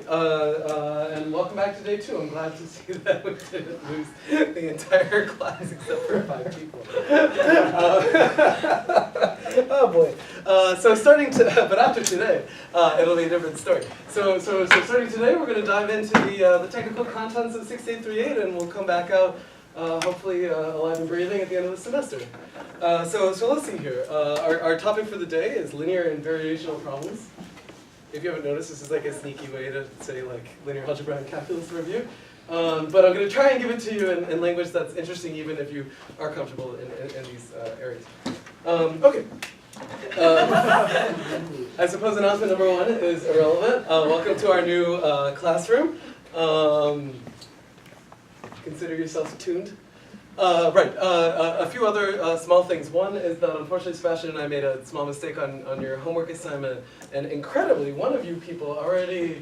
and welcome back to day 2. I'm glad to see that we didn't lose the entire class except for 5 people. Oh boy. So starting to, but after today, it'll be a different story. So starting today, we're going to dive into the technical contents of 6838, and we'll come back out hopefully alive and breathing at the end of the semester. So let's see here. Our topic for the day is linear and variational problems. If you haven't noticed, this is like a sneaky way to say like linear algebra and calculus review. But I'm going to try and give it to you in language that's interesting even if you are comfortable in these areas. Okay. I suppose announcement number 1 is irrelevant. Welcome to our new classroom. Consider yourselves tuned. Right, a few other small things. One is that unfortunately Sebastian and I made a small mistake on your homework assignment, and incredibly, one of you people already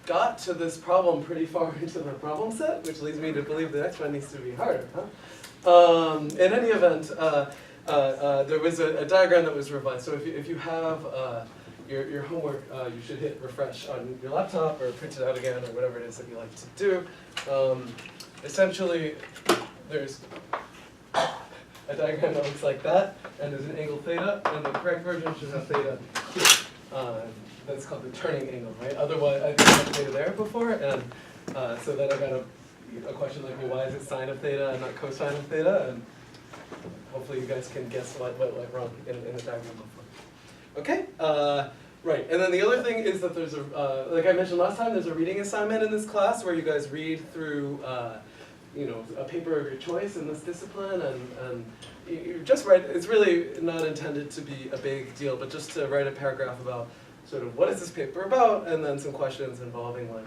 got to this problem pretty far into the problem set, which leads me to believe the next one needs to be harder. Huh? In any event, there was a diagram that was revised, so if you have your homework, you should hit refresh on your laptop or print it out again or whatever it is that you like to do. Essentially, there's a diagram that looks like that, and there's an angle theta, and the correct version should have theta here. That's called the turning angle, right? Otherwise, I didn't have theta there before, and so then I got a question like, well, why is it sine of theta and not cosine of theta? And hopefully you guys can guess what went wrong in the diagram before. Okay, right, and then the other thing is that there's a, like I mentioned last time, there's a reading assignment in this class where you guys read through a paper of your choice in this discipline, and you just write, it's really not intended to be a big deal, but just to write a paragraph about sort of what is this paper about, and then some questions involving like,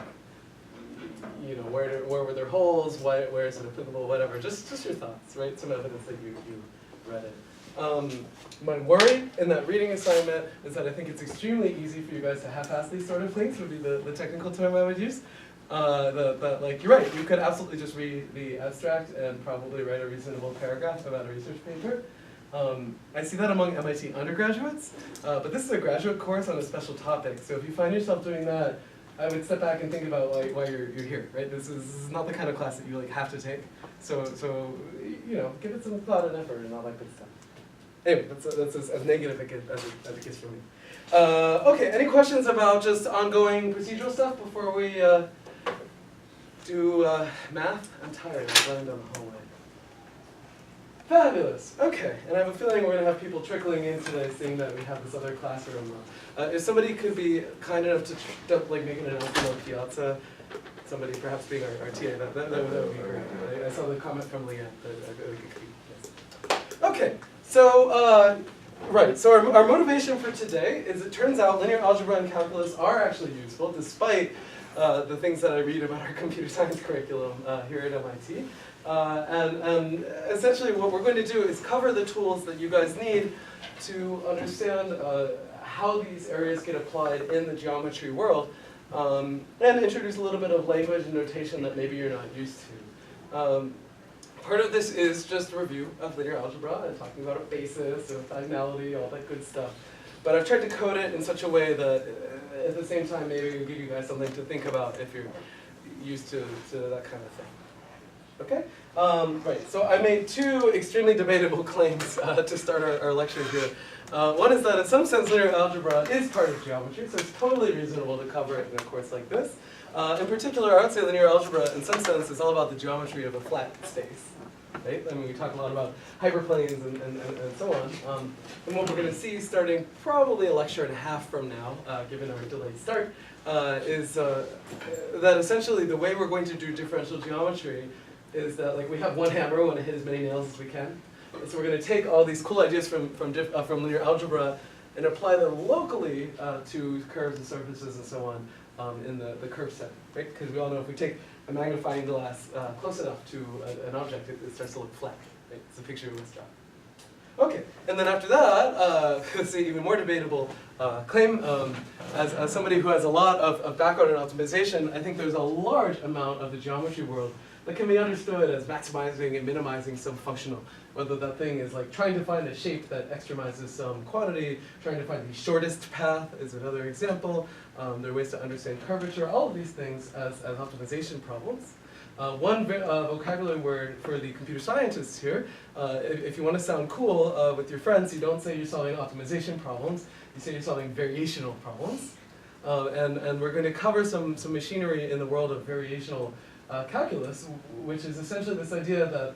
where were there holes, where is it applicable, whatever, just your thoughts, right? Some evidence that you read it. My worry in that reading assignment is that I think it's extremely easy for you guys to half-ass these sort of things, would be the technical term I would use. Like, you're right, you could absolutely just read the abstract and probably write a reasonable paragraph about a research paper. I see that among MIT undergraduates, but this is a graduate course on a special topic, so if you find yourself doing that, I would step back and think about why you're here, right? This is not the kind of class that you like have to take, so give it some thought and effort and all that good stuff. Anyway, that's as negative as it gets for me. Okay, any questions about just ongoing procedural stuff before we do math? I'm tired of running down the hallway. Fabulous. Okay, and I have a feeling we're going to have people trickling in today, seeing that we have this other classroom. If somebody could be kind enough to like make an announcement on Piazza, somebody perhaps being our TA, that would be great. I saw the comment from Leanne that I think it could be. Yes. Okay, so right. So our motivation for today is it turns out linear algebra and calculus are actually useful, despite the things that I read about our computer science curriculum here at MIT. And essentially what we're going to do is cover the tools that you guys need to understand how these areas get applied in the geometry world, and introduce a little bit of language and notation that maybe you're not used to. Part of this is just a review of linear algebra and talking about a basis and diagonality, all that good stuff. But I've tried to code it in such a way that at the same time maybe it'll give you guys something to think about if you're used to that kind of thing. Okay? Right, so I made 2 extremely debatable claims to start our lecture here. One is that in some sense linear algebra is part of geometry, so it's totally reasonable to cover it in a course like this. In particular, I would say linear algebra in some sense is all about the geometry of a flat space. Right? I mean, we talk a lot about hyperplanes and so on. And what we're going to see starting probably a lecture and a half from now, given our delayed start, is that essentially the way we're going to do differential geometry is that like we have one hammer, we want to hit as many nails as we can. And so we're going to take all these cool ideas from linear algebra and apply them locally to curves and surfaces and so on in the curve set, right? Because we all know if we take a magnifying glass close enough to an object, it starts to look flat, right? It's a picture of Withdraw. Okay, and then after that, let's see, even more debatable claim. As somebody who has a lot of background in optimization, I think there's a large amount of the geometry world that can be understood as maximizing and minimizing some functional. Whether that thing is like trying to find a shape that extremizes some quantity, trying to find the shortest path is another example. There are ways to understand curvature, all of these things as optimization problems. One vocabulary word for the computer scientists here, if you want to sound cool with your friends, you don't say you're solving optimization problems, you say you're solving variational problems. And we're going to cover some machinery in the world of variational calculus, which is essentially this idea that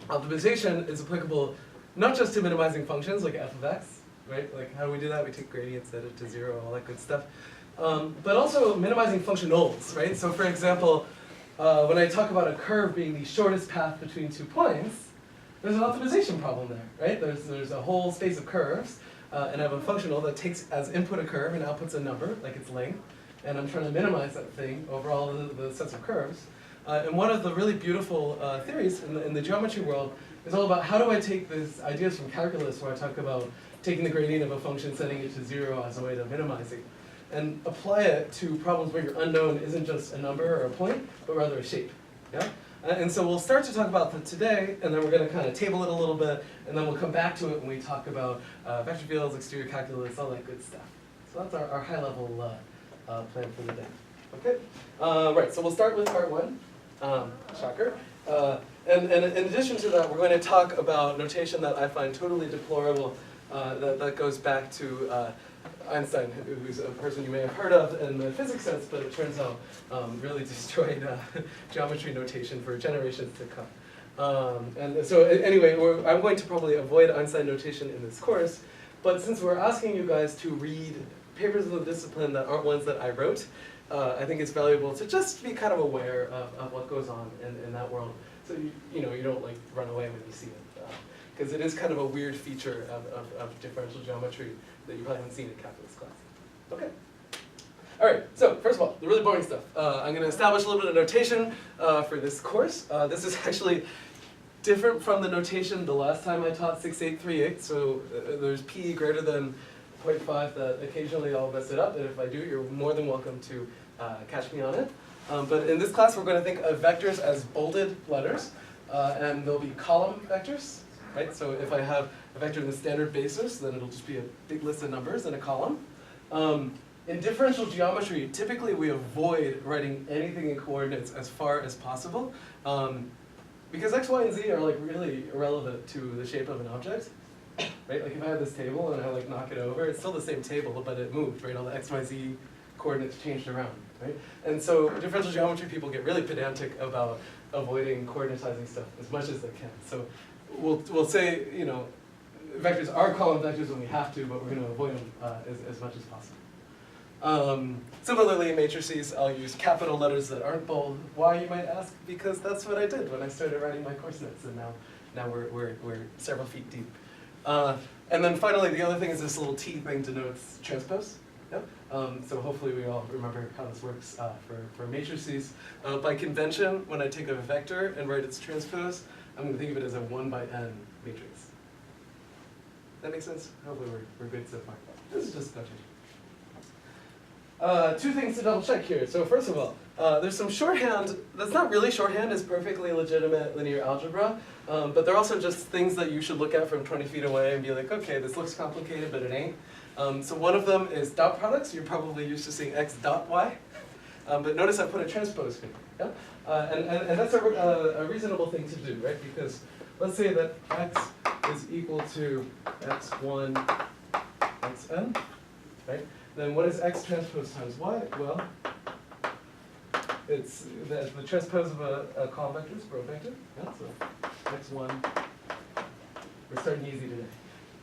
optimization is applicable not just to minimizing functions like f of x, right? Like how do we do that? We take gradients, set it to 0, all that good stuff. But also minimizing functionals, right? So for example, when I talk about a curve being the shortest path between 2 points, there's an optimization problem there, right? There's a whole space of curves, and I have a functional that takes as input a curve and outputs a number, like its length, and I'm trying to minimize that thing over all the sets of curves. And one of the really beautiful theories in the geometry world is all about how do I take these ideas from calculus where I talk about taking the gradient of a function, setting it to 0 as a way to minimize it, and apply it to problems where your unknown isn't just a number or a point, but rather a shape. Yeah? And so we'll start to talk about that today, and then we're going to kind of table it a little bit, and then we'll come back to it when we talk about vector fields, exterior calculus, all that good stuff. So that's our high-level plan for the day. Okay? Right, so we'll start with part 1. Shocker. And in addition to that, we're going to talk about notation that I find totally deplorable, that goes back to Einstein, who's a person you may have heard of in the physics sense, but it turns out really destroyed geometry notation for generations to come. And so anyway, I'm going to probably avoid Einstein notation in this course, but since we're asking you guys to read papers of the discipline that aren't ones that I wrote, I think it's valuable to just be kind of aware of what goes on in that world, so you don't like run away when you see it, because it is kind of a weird feature of differential geometry that you probably haven't seen in calculus class. Okay. All right. So first of all, the really boring stuff. I'm going to establish a little bit of notation for this course. This is actually different from the notation the last time I taught 6838. So there's p greater than 0.5 that occasionally I'll mess it up, and if I do, you're more than welcome to catch me on it. But in this class, we're going to think of vectors as bolded letters, and they'll be column vectors, right? So if I have a vector in the standard basis, then it'll just be a big list of numbers in a column. In differential geometry, typically we avoid writing anything in coordinates as far as possible, because x, y, and z are like really irrelevant to the shape of an object. Right? Like if I have this table and I like knock it over, it's still the same table, but it moved, right? All the x, y, z coordinates changed around, right? And so differential geometry people get really pedantic about avoiding coordinatizing stuff as much as they can. So we'll say, vectors are column vectors when we have to, but we're going to avoid them as much as possible. Similarly, in matrices, I'll use capital letters that aren't bold. Why, you might ask? Because that's what I did when I started writing my course notes, and now we're several feet deep. And then finally, the other thing is this little T thing denotes transpose. Yep. So hopefully we all remember how this works for matrices. By convention, when I take a vector and write its transpose, I'm going to think of it as a 1/n matrix. That makes sense? Hopefully we're good so far. This is just notation. Two things to double check here. So first of all, there's some shorthand that's not really shorthand, it's perfectly legitimate linear algebra, but they're also just things that you should look at from 20 feet away and be like, okay, this looks complicated, but it ain't. So one of them is dot products. You're probably used to seeing x dot y, but notice I put a transpose here. Yeah? And that's a reasonable thing to do, right? Because let's say that x is equal to x1 xn, right? Then what is x transpose times y? Well, it's the transpose of a column vector is a row vector. Yeah, so x1, we're starting easy today.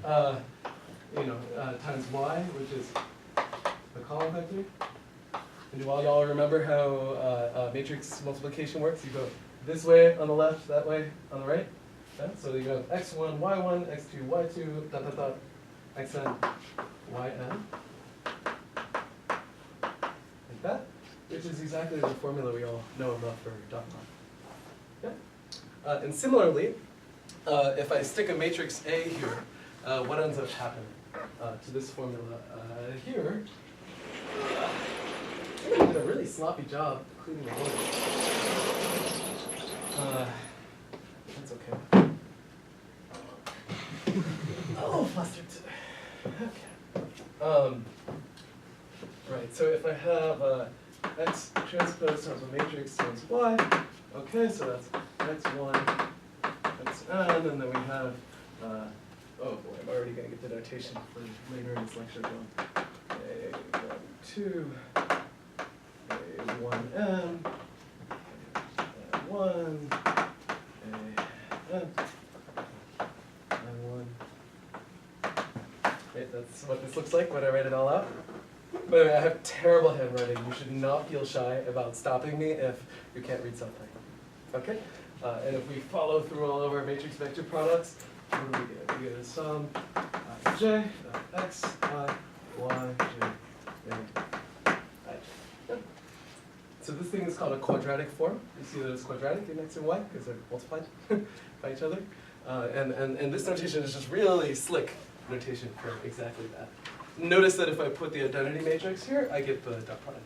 Times y, which is the column vector. And do all y'all remember how matrix multiplication works? You go this way on the left, that way on the right. Yeah? So you have x1, y1, x2, y2, dot, dot, dot, xn, yn. Like that, which is exactly the formula we all know and love for dot product. Yeah? And similarly, if I stick a matrix A here, what ends up happening to this formula here? I did a really sloppy job cleaning the order. That's okay. A little flustered today. Okay. Right, so if I have x transpose times a matrix times y, okay, so that's x1, xn, and then we have, oh boy, I'm already going to get the notation for later in this lecture going. A12, A1n, A1, AN, N1. Right, that's what this looks like when I write it all out. By the way, I have terrible handwriting. You should not feel shy about stopping me if you can't read something. Okay? And if we follow through all of our matrix vector products, what do we get? We get a sum j of x, I, y, j, a, I. Yep. So this thing is called a quadratic form. You see that it's quadratic in x and y because they're multiplied by each other. And this notation is just really slick notation for exactly that. Notice that if I put the identity matrix here, I get the dot product.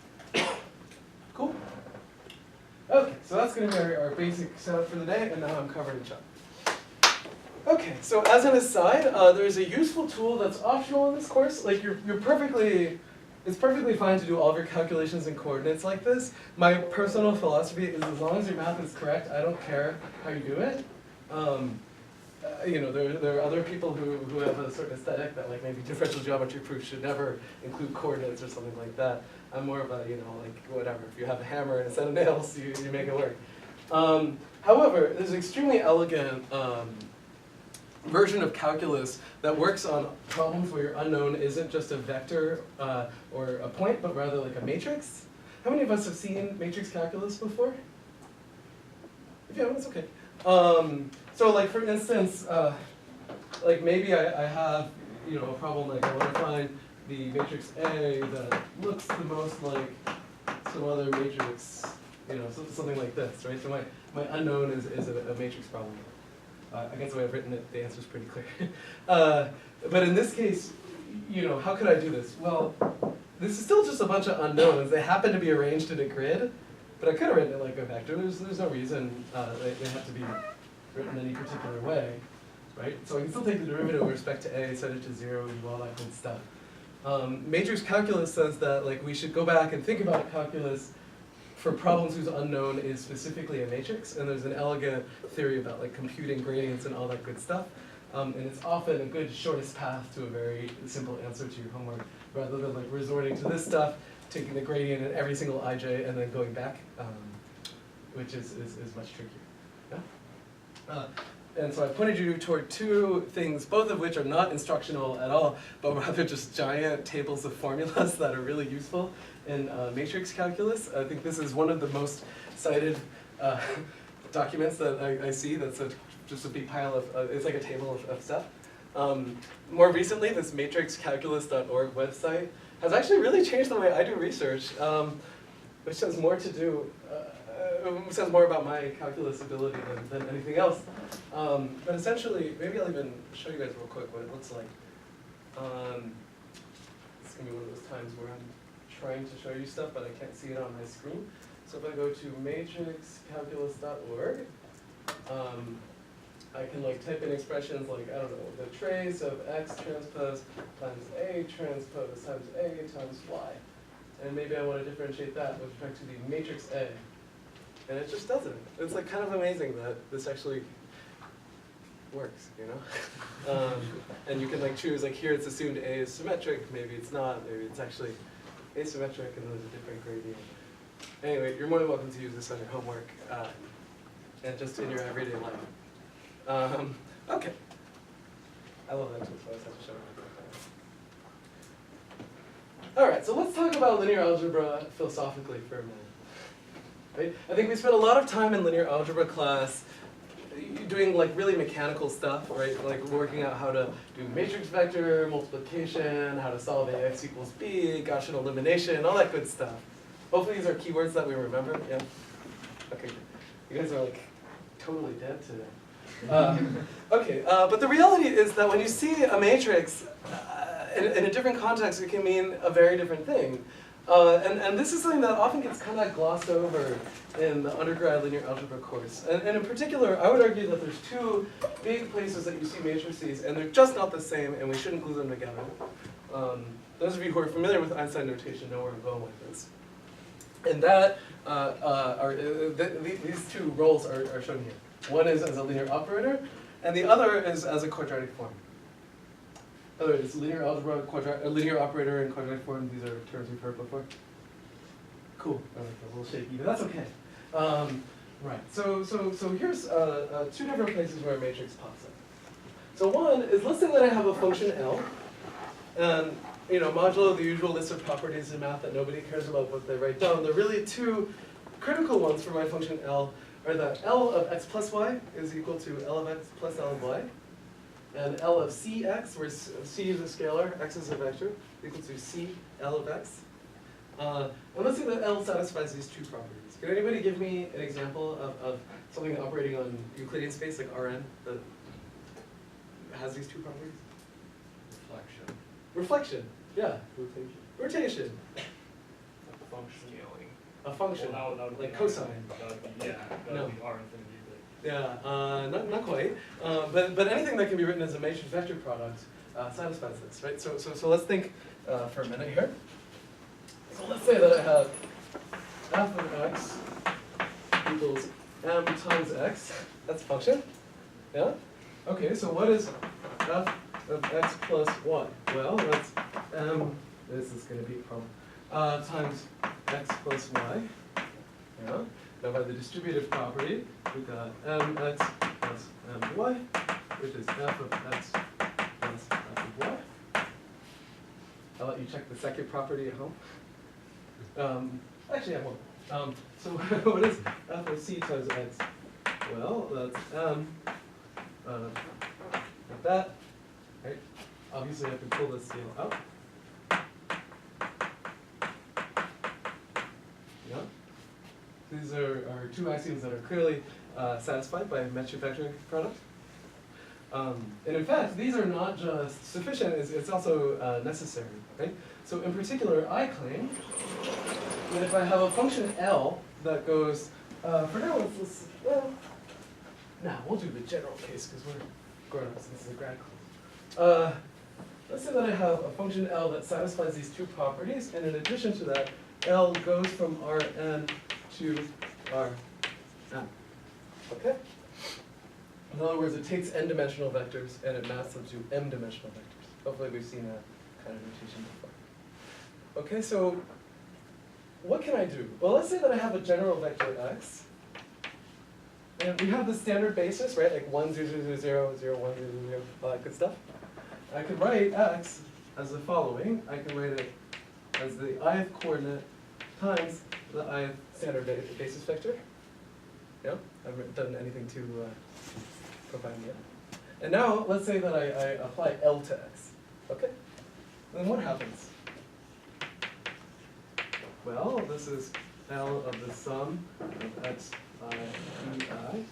Cool? Okay, so that's going to be our basic setup for the day, and now I'm covered in chalk. Okay, so as an aside, there's a useful tool that's optional in this course. Like it's perfectly fine to do all of your calculations in coordinates like this. My personal philosophy is as long as your math is correct, I don't care how you do it. You know, there are other people who have a certain aesthetic that like maybe differential geometry proofs should never include coordinates or something like that. I'm more of a, you know, like whatever. If you have a hammer and a set of nails, you make it work. However, there's an extremely elegant version of calculus that works on problems where your unknown isn't just a vector or a point, but rather like a matrix. How many of us have seen matrix calculus before? If you haven't, it's okay. So like for instance, like maybe I have, you know, a problem like I want to find the matrix A that looks the most like some other matrix, you know, something like this, right? So my unknown is a matrix problem. I guess the way I've written it, the answer is pretty clear. But in this case, you know, how could I do this? Well, this is still just a bunch of unknowns. They happen to be arranged in a grid, but I could have written it like a vector. There's no reason they have to be written any particular way, right? So I can still take the derivative with respect to A, set it to 0, and do all that good stuff. Matrix calculus says that like we should go back and think about calculus for problems whose unknown is specifically a matrix, and there's an elegant theory about like computing gradients and all that good stuff. And it's often a good shortest path to a very simple answer to your homework, rather than like resorting to this stuff, taking the gradient in every single ij and then going back, which is much trickier. Yeah? And so I pointed you toward two things, both of which are not instructional at all, but rather just giant tables of formulas that are really useful in matrix calculus. I think this is one of the most cited documents that I see that's just a big pile of, it's like a table of stuff. More recently, this matrixcalculus.org website has actually really changed the way I do research, which has more to do, says more about my calculus ability than anything else. But essentially, maybe I'll even show you guys real quick what it looks like. It's going to be one of those times where I'm trying to show you stuff, but I can't see it on my screen. So if I go to matrixcalculus.org, I can like type in expressions like, I don't know, the trace of x transpose times a transpose times a times y. And maybe I want to differentiate that with respect to the matrix A. And it just doesn't. It's like kind of amazing that this actually works, you know? And you can like choose, like here it's assumed A is symmetric, maybe it's not, maybe it's actually asymmetric and there's a different gradient. Anyway, you're more than welcome to use this on your homework and just in your everyday life. Okay. I love that tool, so I just have to show it. All right, so let's talk about linear algebra philosophically for a minute. Right? I think we spent a lot of time in linear algebra class doing like really mechanical stuff, right? Like working out how to do matrix vector multiplication, how to solve AX equals B, Gaussian elimination, all that good stuff. Hopefully these are keywords that we remember. Yeah. Okay. You guys are like totally dead today. Okay, but the reality is that when you see a matrix in a different context, it can mean a very different thing. And this is something that often gets kind of glossed over in the undergrad linear algebra course. And in particular, I would argue that there's two big places that you see matrices, and they're just not the same, and we shouldn't glue them together. Those of you who are familiar with Einstein notation know where I'm going with this. And that these two roles are shown here. One is as a linear operator, and the other is as a quadratic form. In other words, linear algebra, linear operator, and quadratic form, these are terms we've heard before. Cool. All right, a little shaky, but that's okay. Right. So here's two different places where a matrix pops up. So one is, let's say that I have a function L, and modulo the usual list of properties in math that nobody cares about what they write down. The really two critical ones for my function L are that L of x plus y is equal to L of x plus L of y, and L of cx, where c is a scalar, x is a vector, equal to c L of x. And let's say that L satisfies these two properties. Can anybody give me an example of something operating on Euclidean space, like Rn, that has these two properties? Reflection. Reflection, yeah. Rotation. A function. Scaling. A function, Well, that would like be cosine. That would be, yeah, that No. would be R infinity. Yeah, not quite. But anything that can be written as a matrix vector product satisfies this, right? So let's think for a minute here. So let's say that I have f of x equals m times x. That's a function. Yeah? Okay, so what is f of x plus y? Well, that's m, this is going to be a problem, times x plus y. Yeah? Now by the distributive property, we've got mx plus my, which is f of x plus f of y. I'll let you check the second property at home. Actually, I won't. So what is f of c times x? Well, that's m, like that, right? Obviously, I have to pull this scale out. Yeah. These are two axioms that are clearly satisfied by metric vector product. And in fact, these are not just sufficient, it's also necessary, right? So in particular, I claim that if I have a function L that goes, for now, we'll do the general case because we're grown-ups, this is a grad class. Let's say that I have a function L that satisfies these two properties, and in addition to that, L goes from Rn to Rn. Okay? In other words, it takes n-dimensional vectors and it maps them to m-dimensional vectors. Hopefully we've seen that kind of notation before. Okay, so what can I do? Well, let's say that I have a general vector x. And we have the standard basis, right? Like 1, 0, 0, 0, 0, 1, 0, 0, all that good stuff. I could write x as the following. I can write it as the ith coordinate times the ith standard basis vector. Yeah, I haven't done anything too profound yet. And now, let's say that I apply L to x. Okay? Then what happens? Well, this is L of the sum of x, I, e, I.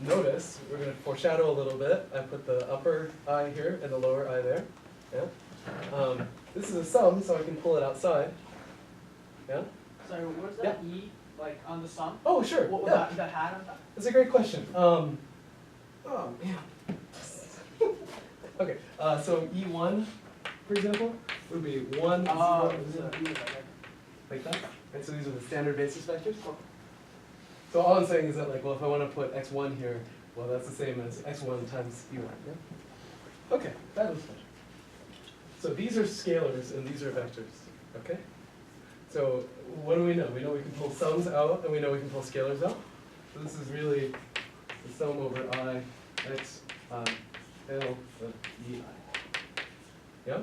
Notice, we're going to foreshadow a little bit. I put the upper I here and the lower I there. Yeah? This is a sum, so I can pull it outside. Yeah? Sorry, what's that E, like on the sum? Oh, sure. What was Yeah. that hat on top? That's a great question. Oh, man. Okay, so E1, for example, would be 1, 0, 0, like that. Right, so these are the standard basis vectors. So all I'm saying is that, like, well, if I want to put x1 here, well, that's the same as x1 times E1. Yeah? Okay, that was fun. So these are scalars and these are vectors. Okay? So what do we know? We know we can pull sums out and we know we can pull scalars out. So this is really the sum over I, x, L of E, I. Yeah?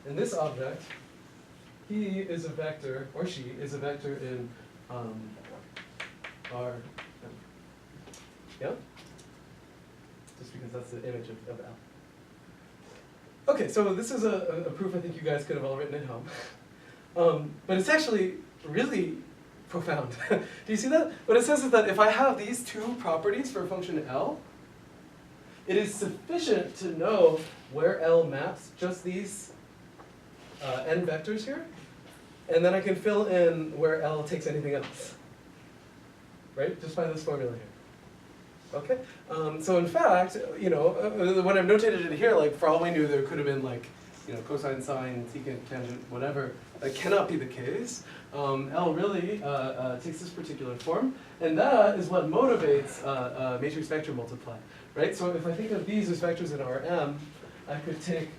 And this object, he is a vector, or she is a vector in R. Yeah? Just because that's the image of L. Okay, so this is a proof I think you guys could have all written at home. But it's actually really profound. Do you see that? What it says is that if I have these two properties for a function L, it is sufficient to know where L maps just these n vectors here, and then I can fill in where L takes anything else, right? Just by this formula here. Okay. So in fact, you know, when I've notated it here, like for all we knew, there could have been like, you know, cosine, sine, secant, tangent, whatever. That cannot be the case. L really takes this particular form, and that is what motivates matrix vector multiply, right? So if I think of these as vectors in Rm, I could take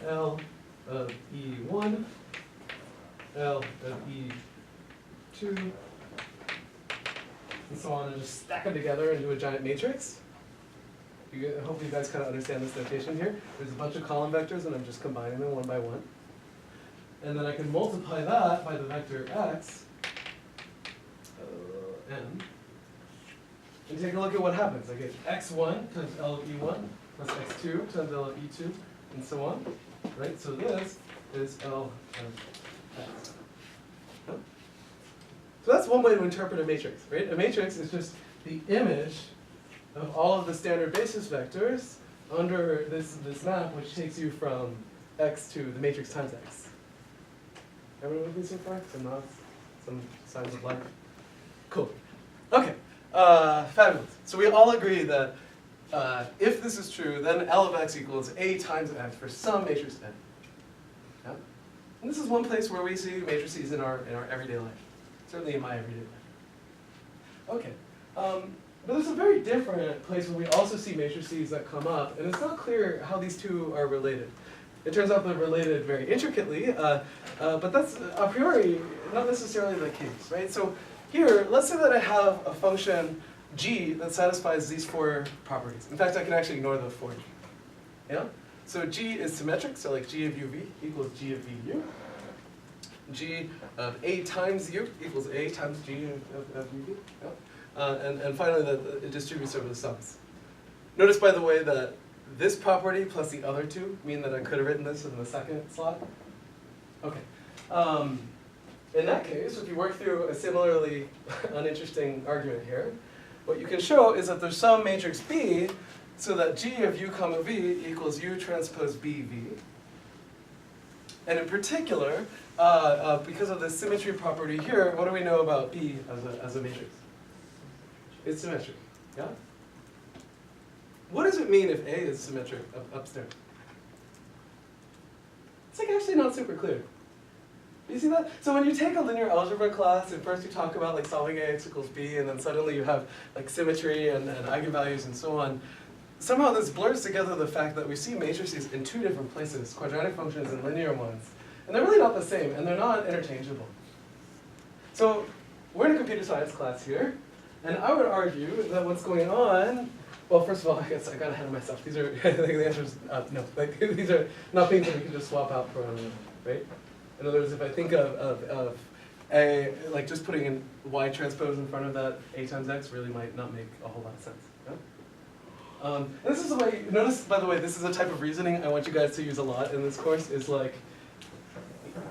L of E1, L of E2, and so on, and just stack them together into a giant matrix. Hopefully you guys kind of understand this notation here. There's a bunch of column vectors, and I'm just combining them one by one. And then I can multiply that by the vector x, n, and take a look at what happens. I get x1 times L of E1 plus x2 times L of E2, and so on. Right? So this is L of x. So that's one way to interpret a matrix, right? A matrix is just the image of all of the standard basis vectors under this map, which takes you from x to the matrix times x. Everyone with me so far? Some nods? Some signs of life? Cool. Okay. Fabulous. So we all agree that if this is true, then L of x equals A times x for some matrix n. Yeah? And this is one place where we see matrices in our everyday life. Certainly in my everyday life. Okay. But there's a very different place where we also see matrices that come up, and it's not clear how these two are related. It turns out they're related very intricately, but that's a priori not necessarily the case, right? So here, let's say that I have a function g that satisfies these four properties. In fact, I can actually ignore the for g. Yeah? So g is symmetric, so like g of uv equals g of vu. G of a times u equals a times g of uv. Yeah? And finally, that it distributes over the sums. Notice, by the way, that this property plus the other two mean that I could have written this in the second slot. Okay. In that case, if you work through a similarly uninteresting argument here, what you can show is that there's some matrix B so that G of u comma v equals u transpose bv. And in particular, because of the symmetry property here, what do we know about B as a matrix? It's symmetric. Yeah? What does it mean if A is symmetric upstairs? It's like actually not super clear. You see that? So when you take a linear algebra class, and first you talk about like solving AX equals B, and then suddenly you have like symmetry and eigenvalues and so on, somehow this blurs together the fact that we see matrices in two different places, quadratic functions and linear ones. And they're really not the same, and they're not interchangeable. So we're in a computer science class here, and I would argue that what's going on, well, first of all, I guess I got ahead of myself. These are, I think the answer is no. Like, these are not things that we can just swap out for one another, right? In other words, if I think of A, like just putting in Y transpose in front of that A times X really might not make a whole lot of sense. Yeah? And this is the way, notice, by the way, this is a type of reasoning I want you guys to use a lot in this course, is like,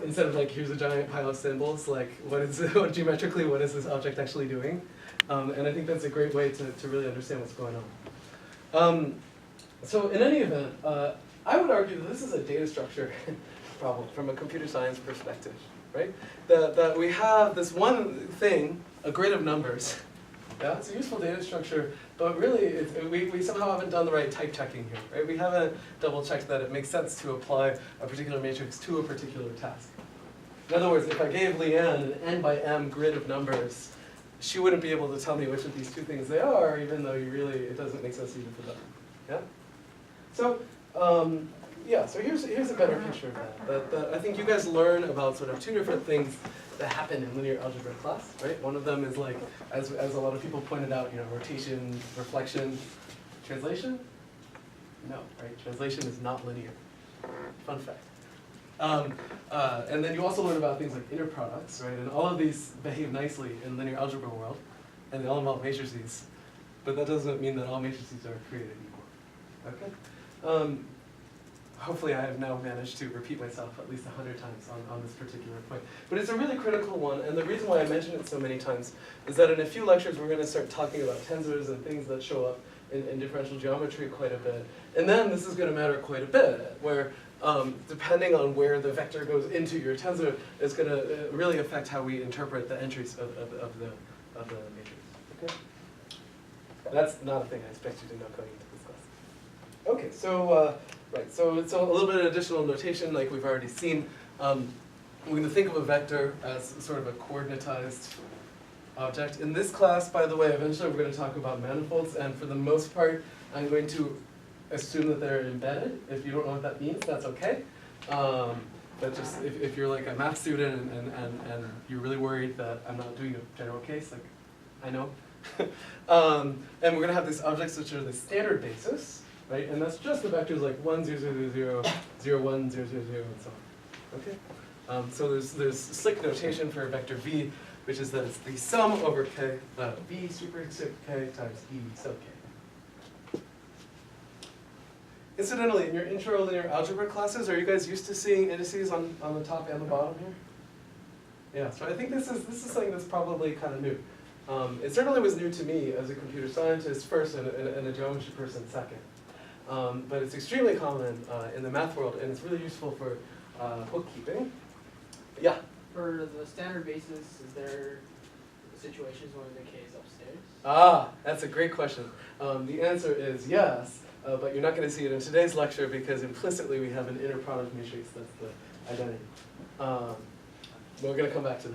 instead of like, here's a giant pile of symbols, like, geometrically, what is this object actually doing? And I think that's a great way to really understand what's going on. So in any event, I would argue that this is a data structure problem from a computer science perspective, right? That we have this one thing, a grid of numbers. Yeah, it's a useful data structure, but really we somehow haven't done the right type checking here, right? We haven't double checked that it makes sense to apply a particular matrix to a particular task. In other words, if I gave Leanne an n by m grid of numbers, she wouldn't be able to tell me which of these two things they are, even though it doesn't make sense even for them. Yeah? So, yeah, so here's a better picture of that I think you guys learn about sort of two different things that happen in linear algebra class, right? One of them is like, as a lot of people pointed out, rotation, reflection, translation? No, right? Translation is not linear. Fun fact. And then you also learn about things like inner products, right? And all of these behave nicely in linear algebra world, and they all involve matrices. But that doesn't mean that all matrices are created equal. Okay? Hopefully I have now managed to repeat myself at least 100 times on this particular point. But it's a really critical one, and the reason why I mention it so many times is that in a few lectures we're going to start talking about tensors and things that show up in differential geometry quite a bit. And then this is going to matter quite a bit, where depending on where the vector goes into your tensor, is going to really affect how we interpret the entries of the matrix. Okay? That's not a thing I expect you to know going into this class. Okay, so right, so a little bit of additional notation, like we've already seen. We're going to think of a vector as sort of a coordinatized object. In this class, by the way, eventually we're going to talk about manifolds, and for the most part, I'm going to assume that they're embedded. If you don't know what that means, that's okay. But just if you're like a math student and you're really worried that I'm not doing a general case, like I know. And we're going to have these objects which are the standard basis, right? And that's just the vectors like 1, 0, 0, 0, 0, 1, 0, 0, 0, and so on. Okay? So there's slick notation for vector v, which is that it's the sum over k, v super k times e sub k. Incidentally, in your intro linear algebra classes, are you guys used to seeing indices on the top and the bottom here? Yeah, so I think this is something that's probably kind of new. It certainly was new to me as a computer scientist first and a geometry person second. But it's extremely common in the math world, and it's really useful for bookkeeping. Yeah? For the standard basis, is there situations where the k is upstairs? Ah, that's a great question. The answer is yes, but you're not going to see it in today's lecture because implicitly we have an inner product matrix that's the identity. We're going to come back to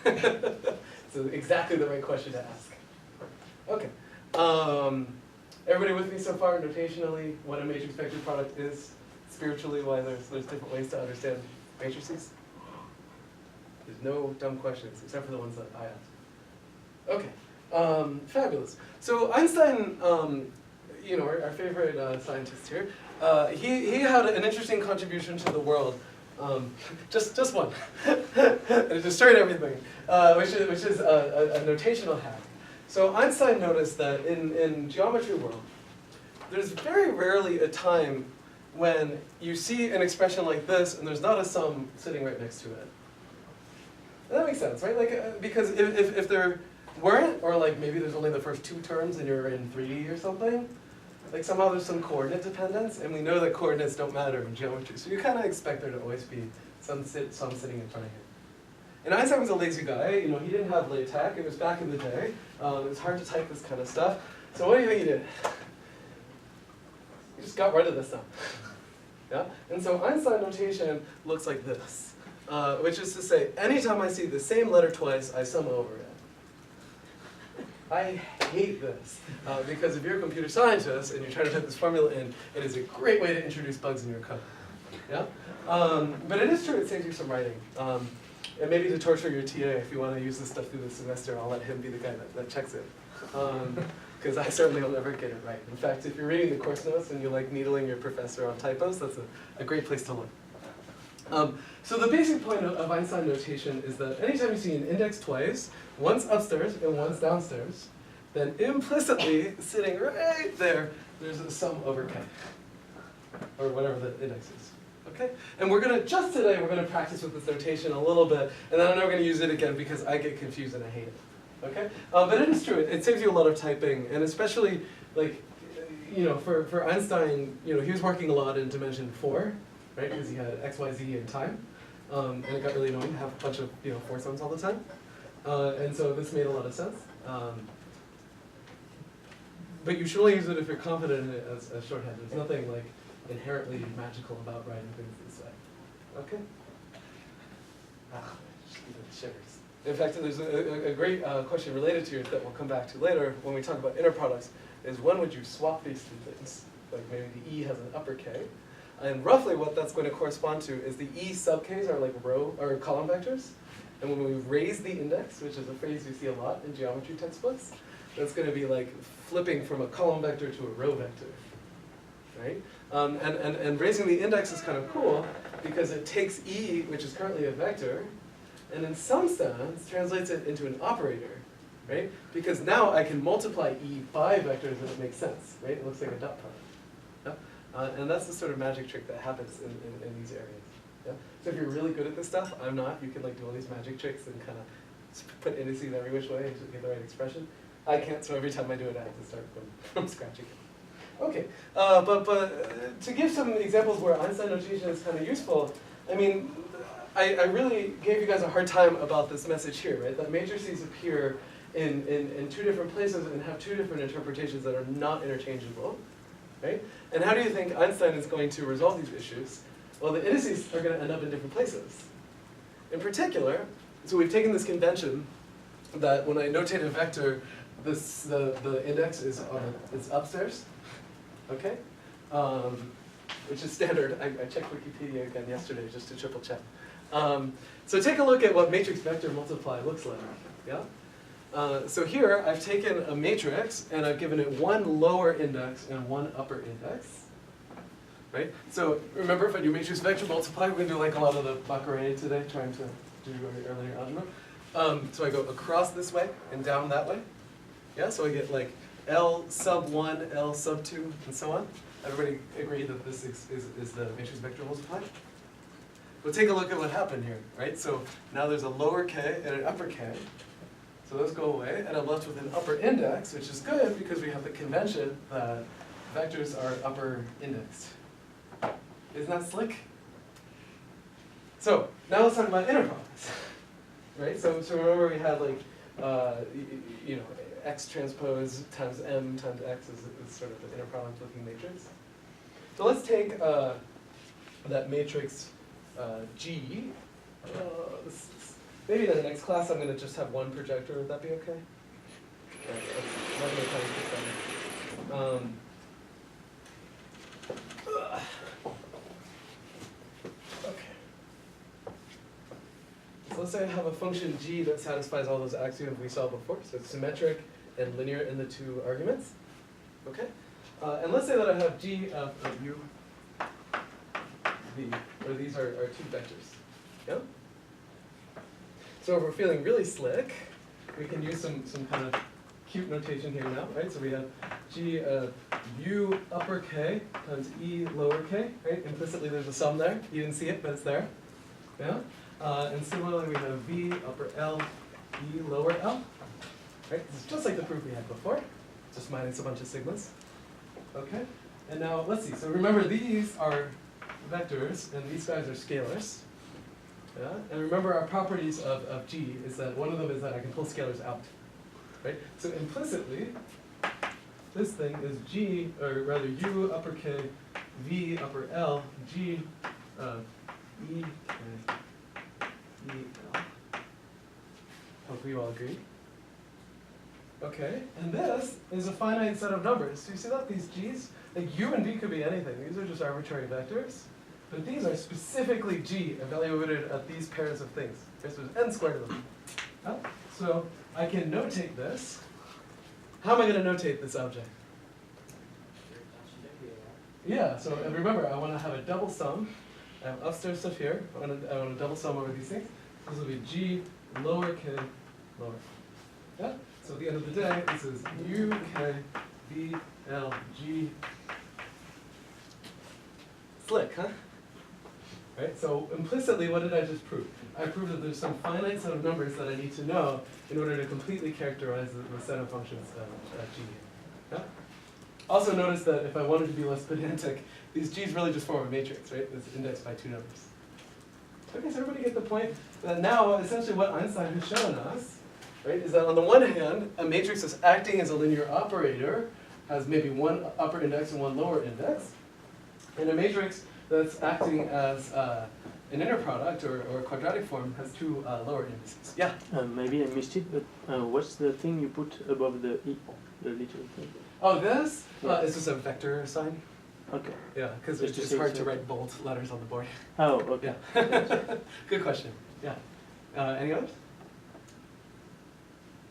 that. So exactly the right question to ask. Okay. Everybody with me so far notationally what a matrix vector product is? Spiritually, why there's different ways to understand matrices? There's no dumb questions except for the ones that I asked. Okay. Fabulous. So Einstein, you know, our favorite scientist here, he had an interesting contribution to the world. Just one. And it destroyed everything, which is a notational hack. So Einstein noticed that in geometry world, there's very rarely a time when you see an expression like this and there's not a sum sitting right next to it. And that makes sense, right? Like, because if there weren't, or like maybe there's only the first two terms and you're in 3D or something, like somehow there's some coordinate dependence, and we know that coordinates don't matter in geometry, so you kind of expect there to always be some sitting in front of him. And Einstein was a lazy guy. You know, he didn't have LaTeX. It was back in the day. It was hard to type this kind of stuff. So what do you think he did? He just got rid of this stuff. Yeah. And so Einstein notation looks like this, which is to say, anytime I see the same letter twice, I sum over it. I hate this, because if you're a computer scientist and you're trying to type this formula in, it is a great way to introduce bugs in your code. Yeah? But it is true, it saves you some writing. And maybe to torture your TA, if you want to use this stuff through the semester, I'll let him be the guy that checks it. Because I certainly will never get it right. In fact, if you're reading the course notes and you like needling your professor on typos, that's a great place to look. So the basic point of Einstein notation is that anytime you see an index twice, once upstairs and once downstairs, then implicitly sitting right there, there's a sum over k, or whatever the index is. Okay? And just today, we're going to practice with this notation a little bit, and then I'm not going to use it again because I get confused and I hate it. Okay? But it is true, it saves you a lot of typing, and especially, like, you know, for Einstein, you know, he was working a lot in dimension 4, right? Because he had x, y, z in time. And it got really annoying to have a bunch of, you know, 4 sums all the time. And so this made a lot of sense. But you should only use it if you're confident in it as shorthand. There's nothing like inherently magical about writing things this way. Okay? Just give it shivers. In fact, there's a great question related to it that we'll come back to later when we talk about inner products, is when would you swap these two things? Like maybe the E has an upper K. And roughly what that's going to correspond to is the E sub Ks are like row or column vectors. And when we raise the index, which is a phrase you see a lot in geometry textbooks, that's going to be like flipping from a column vector to a row vector, right? And raising the index is kind of cool because it takes E, which is currently a vector, and in some sense translates it into an operator, right? Because now I can multiply E by vectors and it makes sense, right? It looks like a dot product. And that's the sort of magic trick that happens in these areas. Yeah? So if you're really good at this stuff, I'm not, you can like do all these magic tricks and kind of put indices every which way to get the right expression. I can't, so every time I do it, I have to start from scratch again. Okay, but to give some examples where Einstein notation is kind of useful, I mean, I really gave you guys a hard time about this message here, right? That matrices appear in two different places and have two different interpretations that are not interchangeable, right? And how do you think Einstein is going to resolve these issues? Well, the indices are going to end up in different places. In particular, so we've taken this convention that when I notate a vector, the index is upstairs, okay? Which is standard. I checked Wikipedia again yesterday just to triple check. So take a look at what matrix vector multiply looks like, yeah? So here I've taken a matrix and I've given it one lower index and one upper index. Right? So remember, if I do matrix vector multiply, we're going to do like a lot of the Becquerel today, trying to do earlier algebra. So I go across this way and down that way. Yeah, so I get like L sub 1, L sub 2, and so on. Everybody agree that this is the matrix vector multiply? But take a look at what happened here, right? So now there's a lower k and an upper k. So those go away, and I'm left with an upper index, which is good because we have the convention that vectors are upper indexed. Isn't that slick? So now let's talk about inner products, right? So remember we had like, you know, x transpose times m times x is sort of the inner product looking matrix. So let's take that matrix G. Maybe in the next class I'm going to just have one projector. Would that be okay? So let's say I have a function g that satisfies all those axioms we saw before. So it's symmetric and linear in the two arguments. Okay? And let's say that I have g of u, v, where these are two vectors. Yeah? So if we're feeling really slick, we can use some kind of cute notation here now, right? So we have g of u upper k times e lower k, right? Implicitly there's a sum there. You didn't see it, but it's there. Yeah? And similarly we have v upper L, e lower L. Right? This is just like the proof we had before, just minus a bunch of sigmas. Okay? And now let's see. So remember these are vectors and these guys are scalars. Yeah? And remember our properties of G is that one of them is that I can pull scalars out. Right? So implicitly, this thing is G, or rather U upper K, V upper L, G E K, E L. Hope we all agree. Okay, and this is a finite set of numbers. So you see that these G's, like U and V could be anything. These are just arbitrary vectors. But these are specifically G evaluated at these pairs of things. Okay, so there's n squared of them. So I can notate this. How am I going to notate this object? Yeah, so and remember, I want to have a double sum. I have upstairs stuff here. I want a double sum over these things. This will be G lower K lower. Yeah? So at the end of the day, this is U K V L G. Slick, huh? Right? So implicitly, what did I just prove? I proved that there's some finite set of numbers that I need to know in order to completely characterize the set of functions of G. Yeah? Also notice that if I wanted to be less pedantic, these G's really just form a matrix, right? It's indexed by two numbers. Okay, so everybody get the point? That now, essentially what Einstein has shown us, right, is that on the one hand, a matrix is acting as a linear operator, has maybe one upper index and one lower index, and a matrix that's acting as an inner product or a quadratic form has two lower indices. Yeah? Maybe I missed it, but what's the thing you put above the E, the little thing? Oh, this? Yeah. Is this a vector sign? Okay. Yeah, because Just to it's say hard to something. write bold letters on the board. Oh, okay. Yeah. Good question. Yeah. Any others?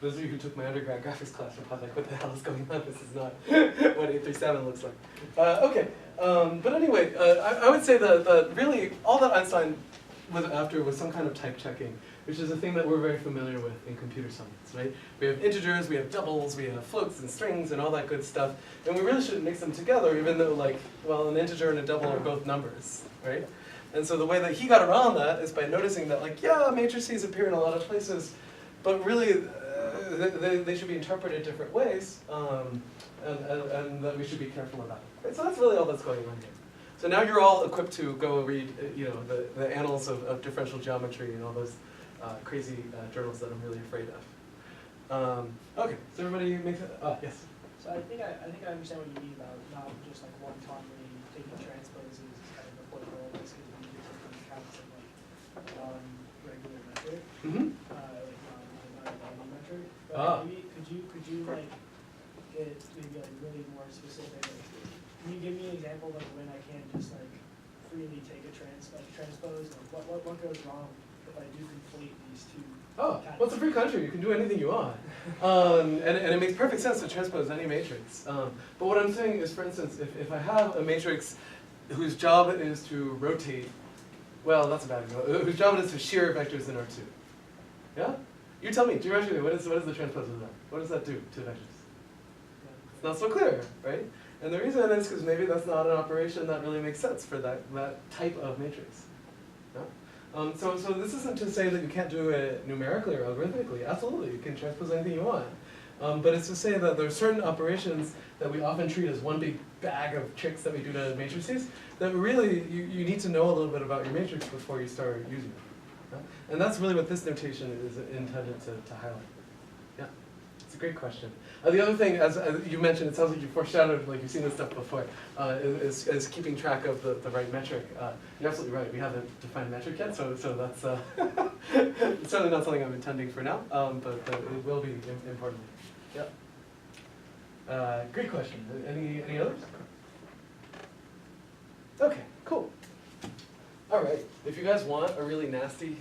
Those of you who took my undergrad graphics class are probably like, what the hell is going on? This is not what 837 looks like. Okay. But anyway, I would say that really all that Einstein was after was some kind of type checking, which is a thing that we're very familiar with in computer science, right? We have integers, we have doubles, we have floats and strings and all that good stuff, and we really shouldn't mix them together, even though, like, well, an integer and a double are both numbers, right? And so the way that he got around that is by noticing that, like, yeah, matrices appear in a lot of places, but really, they should be interpreted different ways, and that we should be careful about it. Right? So that's really all that's going on here. So now you're all equipped to go read, the annals of differential geometry and all those crazy journals that I'm really afraid of. Okay, so everybody makes it. Yes. So I think I understand what you mean about not just like one-timely taking transposes is kind of applicable. This could be used in counts of like non-regular metric, Mm-hmm. like non-value metric. But maybe could you like get maybe like really more specific? Like, can you give me an example of when I can just like freely take a transpose? Like what goes wrong if I do conflate these two? Oh, well, it's a free country. You can do anything you want. And it makes perfect sense to transpose any matrix. But what I'm saying is, for instance, if I have a matrix whose job is to rotate, well, that's a bad example, whose job it is to shear vectors in R2. Yeah? You tell me, geometrically, what is the transpose of that? What does that do to vectors? It's not so clear, right? And the reason is because maybe that's not an operation that really makes sense for that type of matrix. Yeah? So this isn't to say that you can't do it numerically or algorithmically. Absolutely, you can transpose anything you want. But it's to say that there are certain operations that we often treat as one big bag of tricks that we do to matrices that really you need to know a little bit about your matrix before you start using it. Yeah? And that's really what this notation is intended to highlight. Yeah, it's a great question. The other thing, as you mentioned, it sounds like you foreshadowed, like you've seen this stuff before, is keeping track of the right metric. You're absolutely right. We haven't defined metric yet, so that's certainly not something I'm intending for now, but it will be important. Yeah. Great question. Any others? Okay, cool. All right. If you guys want a really nasty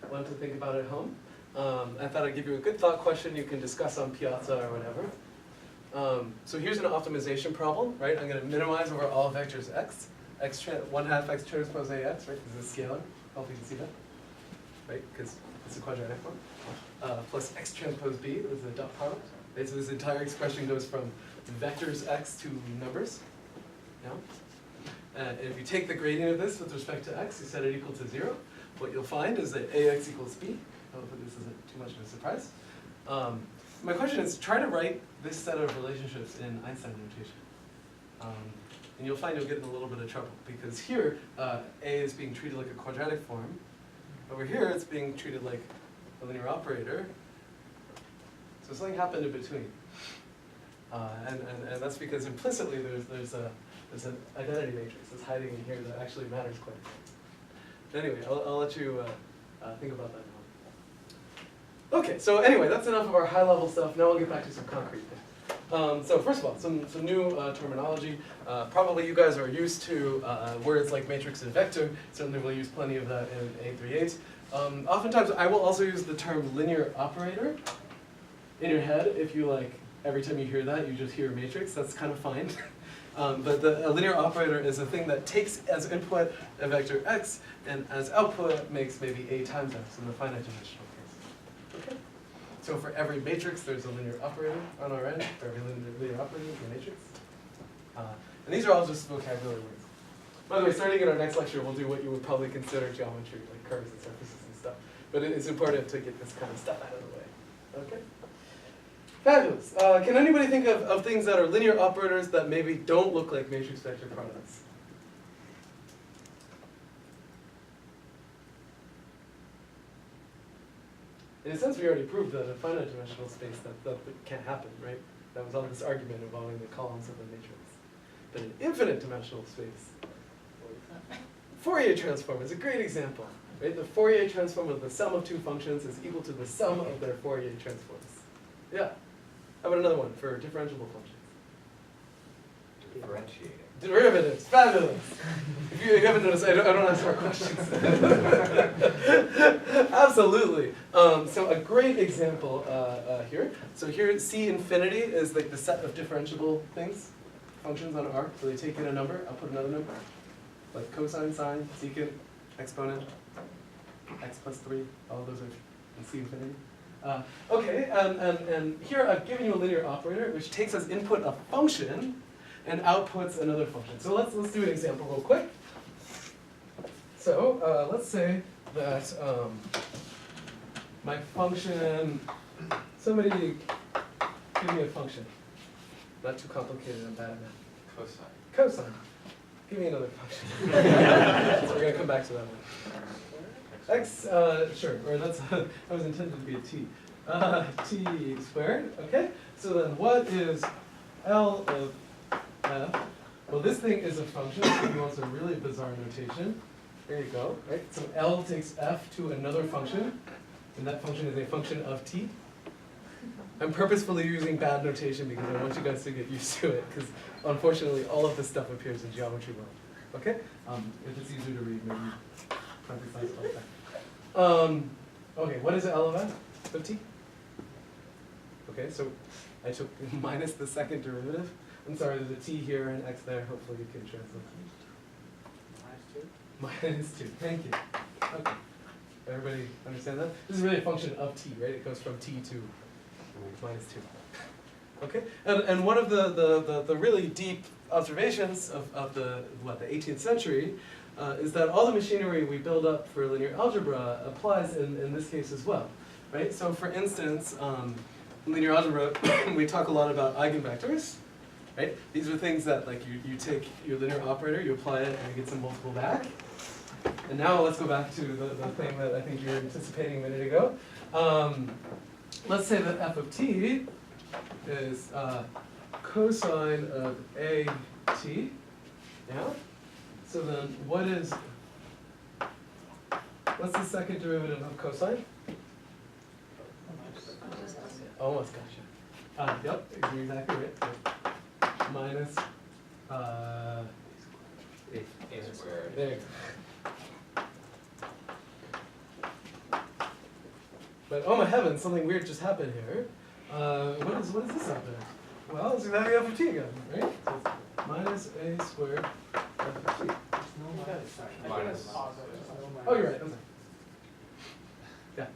one to think about at home, I thought I'd give you a good thought question you can discuss on Piazza or whatever. So here's an optimization problem, right? I'm going to minimize over all vectors x, 1/2 x transpose ax, right? This is a scalar. Hopefully you can see that, right? Because it's a quadratic form. Plus x transpose b is the dot product. Right? So this entire expression goes from vectors x to numbers. Yeah? And if you take the gradient of this with respect to x, you set it equal to 0. What you'll find is that ax equals b. Hopefully this isn't too much of a surprise. My question is, try to write this set of relationships in Einstein notation. And you'll find you'll get in a little bit of trouble, because here, a is being treated like a quadratic form. Over here, it's being treated like a linear operator. So something happened in between. And that's because implicitly there's an identity matrix that's hiding in here that actually matters quite a bit. Anyway, I'll let you think about that now. Okay, so anyway, that's enough of our high-level stuff. Now we'll get back to some concrete things. So first of all, some new terminology. Probably you guys are used to words like matrix and vector. Certainly we'll use plenty of that in 838. Oftentimes I will also use the term linear operator in your head. If you like, every time you hear that, you just hear matrix. That's kind of fine. But a linear operator is a thing that takes as input a vector x, and as output makes maybe a times x in the finite dimensional case. Okay. So for every matrix, there's a linear operator on our end. For every linear operator, there's a matrix. And these are all just vocabulary words. By the way, starting in our next lecture, we'll do what you would probably consider geometry, like curves and surfaces and stuff. But it's important to get this kind of stuff out of the way. Okay? Fabulous. Can anybody think of things that are linear operators that maybe don't look like matrix vector products? In a sense, we already proved that in a finite dimensional space that can't happen, right? That was all this argument involving the columns of the matrix. But in infinite dimensional space, Fourier transform is a great example. Right? The Fourier transform of the sum of two functions is equal to the sum of their Fourier transforms. Yeah. How about another one for differentiable functions? Differentiating. Derivatives. Fabulous. If you haven't noticed, I don't ask more questions. Absolutely. So a great example here. So here C infinity is like the set of differentiable things, functions on R. So they take in a number, output another number. Like cosine, sine, secant, exponent, x plus 3, all of those are in C infinity. Okay, and here I've given you a linear operator which takes as input a function and outputs another function. So let's do an example real quick. So let's say that my function Somebody give me a function. Not too complicated and bad at math. Cosine. Cosine. Give me another function. So we're going to come back to that one. X, sure, or that's, that was intended to be a t. T squared, okay? So then what is L of f? Well, this thing is a function, so you want some really bizarre notation. There you go, right? So L takes f to another function, and that function is a function of t. I'm purposefully using bad notation because I want you guys to get used to it, because unfortunately all of this stuff appears in geometry world. Okay? If it's easier to read, maybe practice that stuff back. Okay, what is L of f of t? Okay, so I took minus the second derivative. I'm sorry, there's a t here and x there. Hopefully you can translate. Minus 2, thank you. Okay, everybody understand that? This is really a function of t, right? It goes from t to minus 2. Okay, and one of the really deep observations of the 18th century is that all the machinery we build up for linear algebra applies in this case as well, right? So for instance, in linear algebra, we talk a lot about eigenvectors, right? These are things that like you take your linear operator, you apply it, and you get some multiple back. And now let's go back to the thing that I think you were anticipating a minute ago. Let's say that f of t is cosine of a t. Yeah? So then what's the second derivative of cosine? Almost gotcha. Yep, you're exactly right. Minus A squared. there you go. But oh my heavens, something weird just happened here. What is this out there? Well, it's exactly f of t again, right? So it's minus a squared f of t. Minus. Oh, you're right. I'm sorry. Yeah.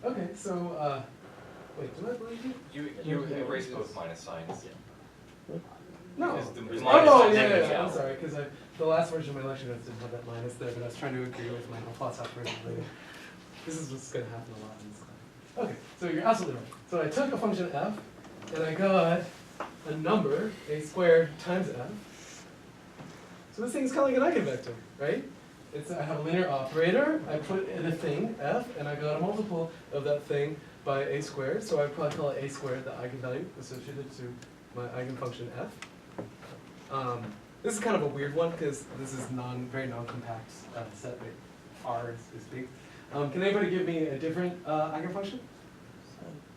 Okay, so wait, do I believe you? You erase both minus signs. No. Because the minus Oh, signs yeah, negative I'm out. sorry, because the last version of my lecture notes didn't have that minus there, but I was trying to agree with my Laplace operator later. This is what's going to happen a lot in this class. Okay, so you're absolutely right. So I took a function f, and I got a number, a squared times f. So this thing's kind of like an eigenvector, right? I have a linear operator, I put in a thing, f, and I got a multiple of that thing by a squared, so I'd probably call it a squared, the eigenvalue associated to my eigenfunction f. This is kind of a weird one because this is very non-compact set, right? R is big. Can anybody give me a different eigenfunction?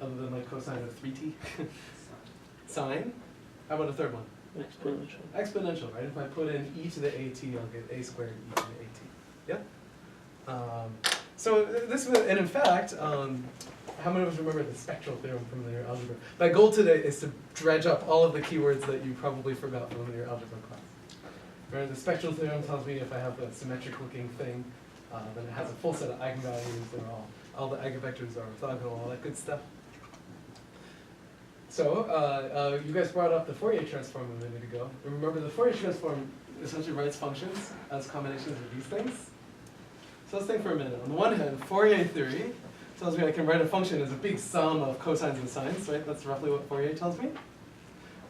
Other than like cosine of 3t? Sine? How about a third one? Exponential. Exponential, right? If I put in e to the at, I'll get a squared e to the at. Yeah? So this was, and in fact, how many of us remember the spectral theorem from linear algebra? My goal today is to dredge up all of the keywords that you probably forgot from linear algebra class. Right? The spectral theorem tells me if I have a symmetric looking thing, then it has a full set of eigenvalues, they're all the eigenvectors are orthogonal, all that good stuff. So, you guys brought up the Fourier transform a minute ago. Remember, the Fourier transform essentially writes functions as combinations of these things. So let's think for a minute. On the one hand, Fourier theory tells me I can write a function as a big sum of cosines and sines, right? That's roughly what Fourier tells me.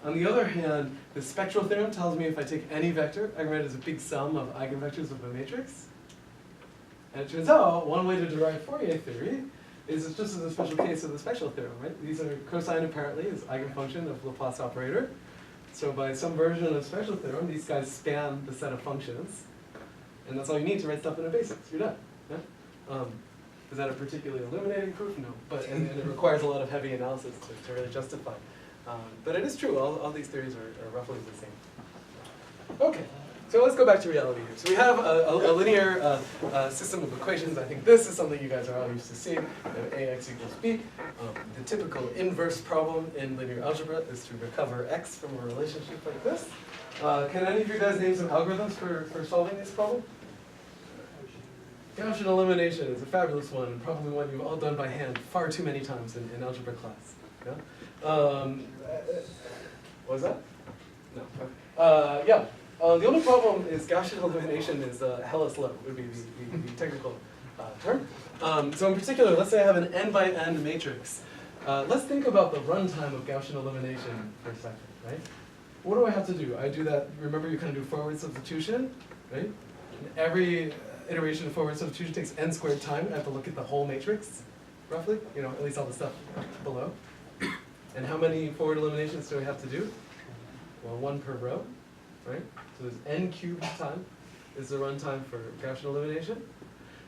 On the other hand, the spectral theorem tells me if I take any vector, I can write it as a big sum of eigenvectors of a matrix. And it turns out, one way to derive Fourier theory is it's just as a special case of the spectral theorem, right? These are cosine apparently is eigenfunction of Laplace operator. So by some version of the spectral theorem, these guys span the set of functions. And that's all you need to write stuff in a basics. You're done. Yeah? Is that a particularly illuminating proof? No. But and it requires a lot of heavy analysis to really justify. But it is true. All these theories are roughly the same. Okay. So let's go back to reality here. So we have a linear system of equations. I think this is something you guys are all used to seeing. Ax equals b. The typical inverse problem in linear algebra is to recover x from a relationship like this. Can any of you guys name some algorithms for solving this problem? Gaussian elimination is a fabulous one, and probably one you've all done by hand far too many times in algebra class. Yeah? What was that? No. The only problem is Gaussian elimination is hella slow, would be the technical term. So in particular, let's say I have an n by n matrix. Let's think about the runtime of Gaussian elimination for a second, right? What do I have to do? I do that, remember you kind of do forward substitution, right? And every iteration of forward substitution takes n squared time. I have to look at the whole matrix, roughly, you know, at least all the stuff below. And how many forward eliminations do I have to do? Well, 1 per row, right? So there's n cubed time is the runtime for Gaussian elimination.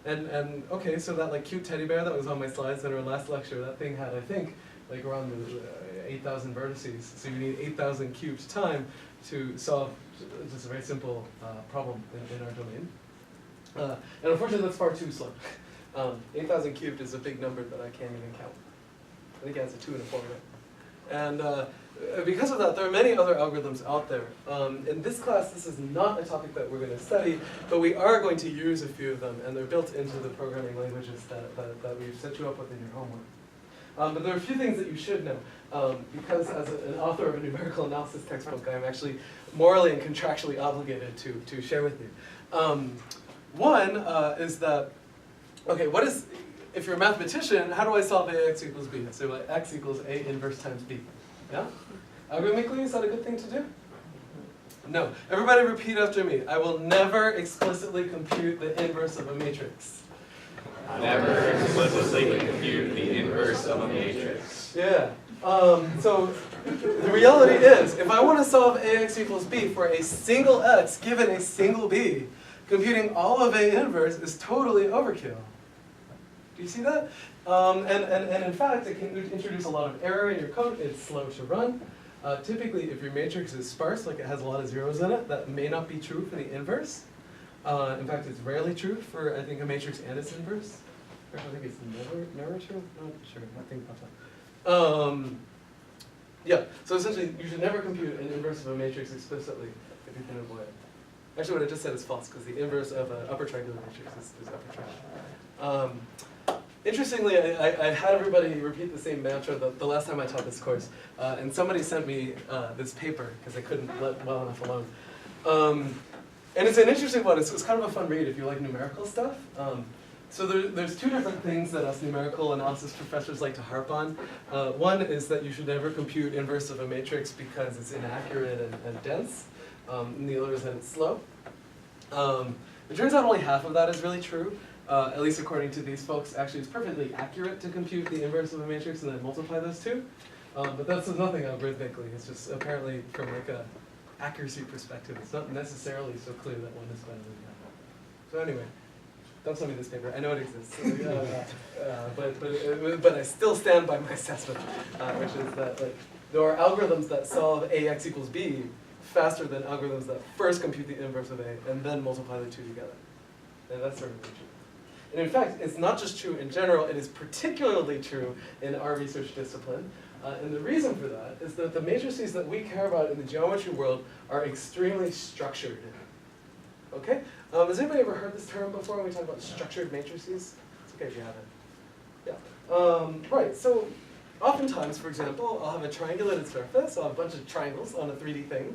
And okay, so that like cute teddy bear that was on my slides in our last lecture, that thing had, I think, like around 8,000 vertices. So you need 8,000 cubed time to solve just a very simple problem in our domain. And unfortunately, that's far too slow. 8,000 cubed is a big number that I can't even count. I think it has a 2 and a 4 in it. And because of that, there are many other algorithms out there. In this class, this is not a topic that we're going to study, but we are going to use a few of them, and they're built into the programming languages that we've set you up with in your homework. But there are a few things that you should know, because as an author of a numerical analysis textbook, I'm actually morally and contractually obligated to share with you. One is that, okay, if you're a mathematician, how do I solve AX equals B? So like X equals A inverse times B. Yeah? Algorithmically, is that a good thing to do? No. Everybody repeat after me. I will never explicitly compute the inverse of a matrix. Never explicitly compute the inverse of a matrix. Yeah. So the reality is, if I want to solve AX equals B for a single X given a single B, computing all of A inverse is totally overkill. Do you see that? And in fact, it can introduce a lot of error in your code. It's slow to run. Typically, if your matrix is sparse, like it has a lot of zeros in it, that may not be true for the inverse. In fact, it's rarely true for, I think, a matrix and its inverse. I think it's never true. Not sure. I think pops up. Yeah. So essentially, you should never compute an inverse of a matrix explicitly if you can avoid it. Actually, what I just said is false, because the inverse of an upper triangular matrix is upper triangle. Interestingly, I had everybody repeat the same mantra the last time I taught this course, and somebody sent me this paper because I couldn't let well enough alone. And it's an interesting one. It's kind of a fun read if you like numerical stuff. So there's two different things that us numerical analysis professors like to harp on. One is that you should never compute inverse of a matrix because it's inaccurate and dense, and the other is that it's slow. It turns out only half of that is really true. At least according to these folks, actually it's perfectly accurate to compute the inverse of a matrix and then multiply those two. But that says nothing algorithmically. It's just apparently from like a accuracy perspective, it's not necessarily so clear that one is better than the other. So anyway, don't send me this paper. I know it exists. But I still stand by my assessment, which is that like there are algorithms that solve AX equals B faster than algorithms that first compute the inverse of A and then multiply the two together. And that's certainly true. And in fact, it's not just true in general, it is particularly true in our research discipline. And the reason for that is that the matrices that we care about in the geometry world are extremely structured. Okay? Has anybody ever heard this term before when we talk about structured matrices? It's okay if you haven't. Yeah. Right, so oftentimes, for example, I'll have a triangulated surface, I'll have a bunch of triangles on a 3D thing,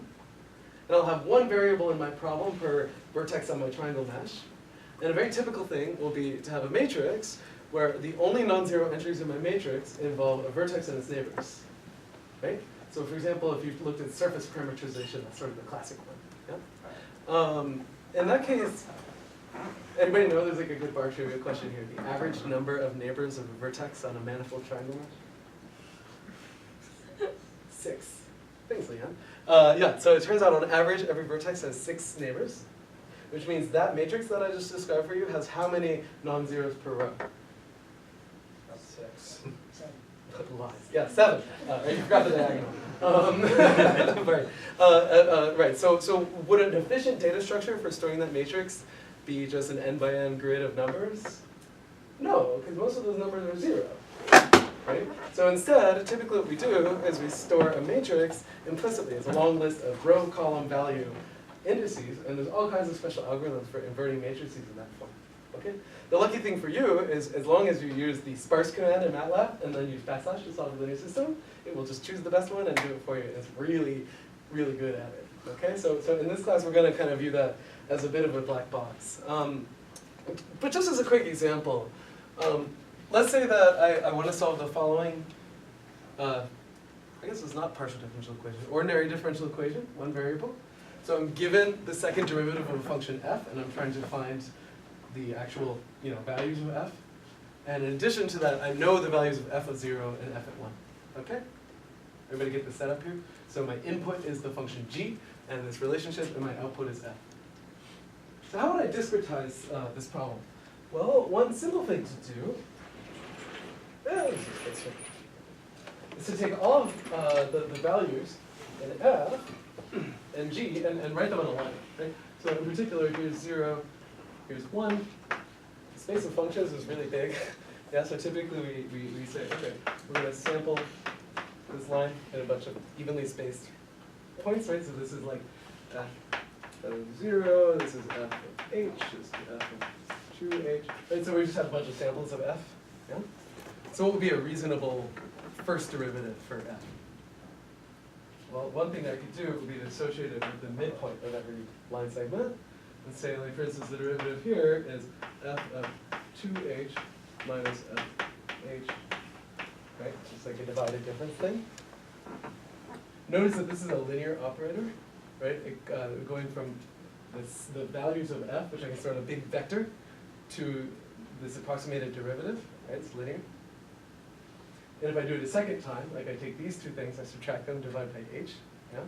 and I'll have one variable in my problem per vertex on my triangle mesh. And a very typical thing will be to have a matrix where the only non-zero entries in my matrix involve a vertex and its neighbors, right? So for example, if you've looked at surface parametrization, that's sort of the classic one, yeah? In that case, anybody know there's like a good bar trivia question here, the average number of neighbors of a vertex on a manifold triangle mesh? 6. Thanks, Leon. Yeah, so it turns out on average, every vertex has 6 neighbors, which means that matrix that I just described for you has how many non-zeros per row? 6. 7. Lies. Yeah, 7. You forgot the diagonal. Right. Right. So would an efficient data structure for storing that matrix be just an n by n grid of numbers? No, because most of those numbers are 0. Right? So instead, typically what we do is we store a matrix implicitly as a long list of row, column, value indices, and there's all kinds of special algorithms for inverting matrices in that form. Okay? The lucky thing for you is as long as you use the sparse command in MATLAB and then use backslash to solve a linear system, it will just choose the best one and do it for you. It's really, really good at it. Okay? So in this class, we're going to kind of view that as a bit of a black box. But just as a quick example, let's say that I want to solve the following, I guess it's not partial differential equation, ordinary differential equation, one variable. So I'm given the second derivative of a function f, and I'm trying to find the actual values of f. And in addition to that, I know the values of f of 0 and f at 1. Okay? Everybody get the setup here? So my input is the function g, and this relationship, and my output is f. So how would I discretize this problem? Well, one simple thing to do is to take all of the values in f and g and write them on a line. Right? So in particular, here's 0, here's 1. The space of functions is really big. Yeah, so typically we say, okay, we're going to sample this line in a bunch of evenly spaced points, right? So this is like f of 0, this is f of h, this is f of 2h. Right, so we just have a bunch of samples of f. Yeah? So what would be a reasonable first derivative for f? Well, one thing I could do would be to associate it with the midpoint of every line segment. And say, like, for instance, the derivative here is f of 2h minus f h, right? Just like a divided difference thing. Notice that this is a linear operator, right? Going from the values of f, which I can store in a big vector, to this approximated derivative, right? It's linear. And if I do it a second time, like I take these two things, I subtract them, divide by h, yeah?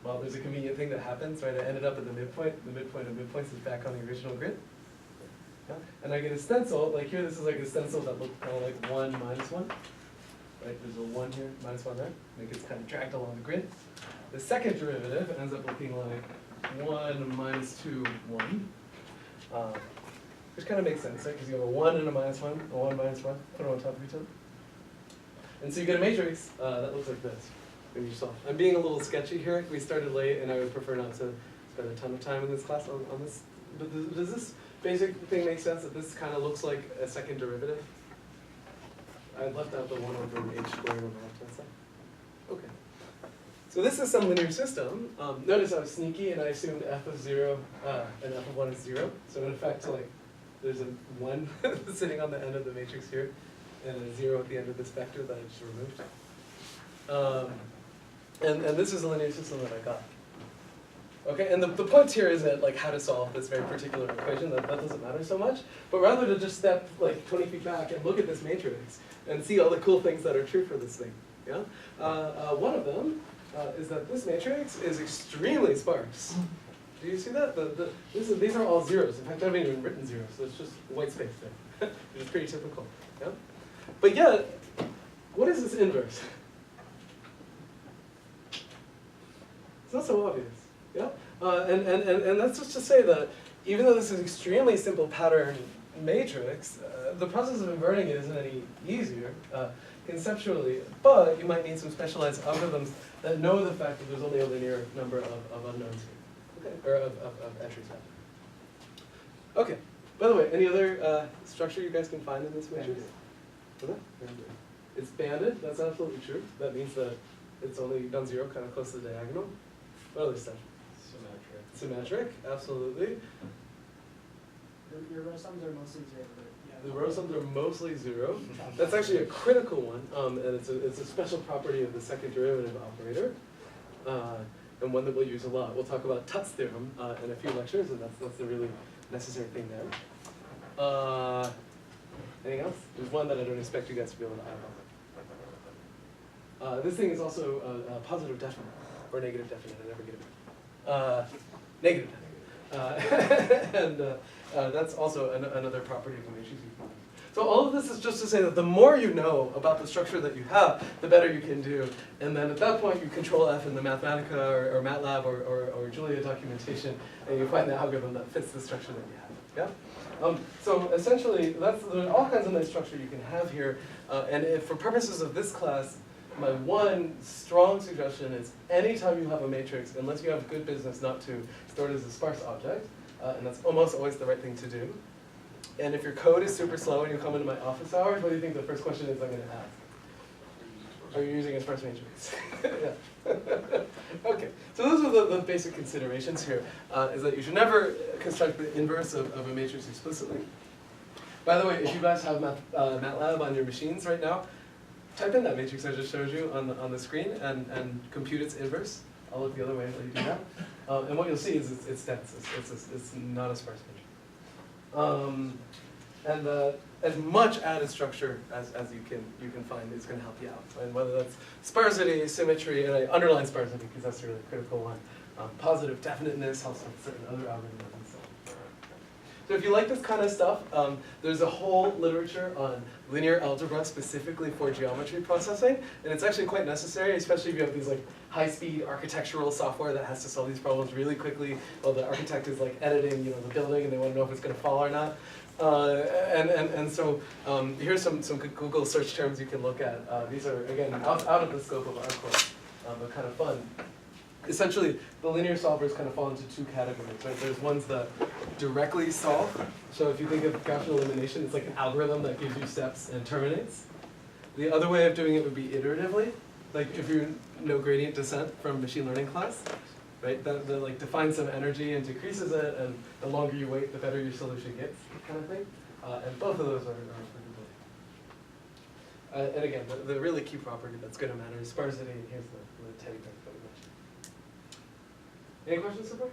Well, there's a convenient thing that happens, right? I ended up at the midpoint. The midpoint of midpoints is back on the original grid. Yeah? And I get a stencil, like here, this is like a stencil that looks kind of like 1 minus 1. Right? There's a 1 here, minus 1 there. And it gets kind of dragged along the grid. The second derivative ends up looking like 1 minus 2, 1. Which kind of makes sense, right? Because you have a 1 and a minus 1, a 1 minus 1, put them on top of each other. And so you get a matrix that looks like this. When you solve. I'm being a little sketchy here. We started late, and I would prefer not to spend a ton of time in this class on this. But does this basic thing make sense, that this kind of looks like a second derivative? I left out the 1 over h squared on the left-hand side. Okay. So this is some linear system. Notice I was sneaky, and I assumed f of 0 and f of 1 is 0. So in effect, like, there's a 1 sitting on the end of the matrix here, and a 0 at the end of this vector that I just removed. And this is a linear system that I got. Okay, and the point here isn't like how to solve this very particular equation, that doesn't matter so much, but rather to just step like 20 feet back and look at this matrix and see all the cool things that are true for this thing. Yeah? One of them is that this matrix is extremely sparse. Do you see that? These are all zeros. In fact, I haven't even written zeros, so it's just white space there, which is pretty typical. Yeah? But yet, what is this inverse? It's not so obvious, yeah? And that's just to say that even though this is an extremely simple pattern matrix, the process of inverting it isn't any easier conceptually, but you might need some specialized algorithms that know the fact that there's only a linear number of unknowns here, okay? Or of entries. Okay, by the way, any other structure you guys can find in this matrix? Okay. It's banded, that's absolutely true. That means that it's only non-zero, kind of close to the diagonal. What other stuff? Symmetric, absolutely. Your row sums are mostly 0. The row sums are mostly 0. That's actually a critical one, and it's a special property of the second derivative operator, and one that we'll use a lot. We'll talk about Tutt's theorem in a few lectures, and that's the really necessary thing there. Anything else? There's one that I don't expect you guys to be able to eyeball. This thing is also a positive definite, or negative definite, I never get it. Negative definite. And that's also another property of the matrix you can use. So all of this is just to say that the more you know about the structure that you have, the better you can do. And then at that point, you control F in the Mathematica or MATLAB or Julia documentation, and you find the algorithm that fits the structure that you have. Yeah? So essentially, there's all kinds of nice structure you can have here. And if, for purposes of this class, my one strong suggestion is anytime you have a matrix, unless you have good business not to store it as a sparse object, and that's almost always the right thing to do. And if your code is super slow and you come into my office hours, what do you think the first question is I'm going to ask? are you using a sparse matrix? Yeah. Okay, so those are the basic considerations here, is that you should never construct the inverse of a matrix explicitly. By the way, if you guys have MATLAB on your machines right now, type in that matrix I just showed you on the screen and compute its inverse. I'll look the other way while you do that. And what you'll see is it's dense. It's not a sparse matrix. And as much added structure as you can find is going to help you out. And whether that's sparsity, symmetry, and I underline sparsity because that's a really critical one. Positive definiteness helps with certain other algorithms and so on. So if you like this kind of stuff, there's a whole literature on linear algebra specifically for geometry processing, and it's actually quite necessary, especially if you have these like high-speed architectural software that has to solve these problems really quickly while the architect is like editing, the building, and they want to know if it's going to fall or not. So here's some Google search terms you can look at. These are again out of the scope of our course, but kind of fun. Essentially, the linear solvers kind of fall into two categories, right? There's ones that directly solve. So if you think of Gaussian elimination, it's like an algorithm that gives you steps and terminates. The other way of doing it would be iteratively, like if you know gradient descent from machine learning class, right? That like defines some energy and decreases it, and the longer you wait, the better your solution gets, kind of thing. And both of those are applicable. And again, the really key property that's going to matter is sparsity. Here's the teddy bear that we mentioned. Any questions so far?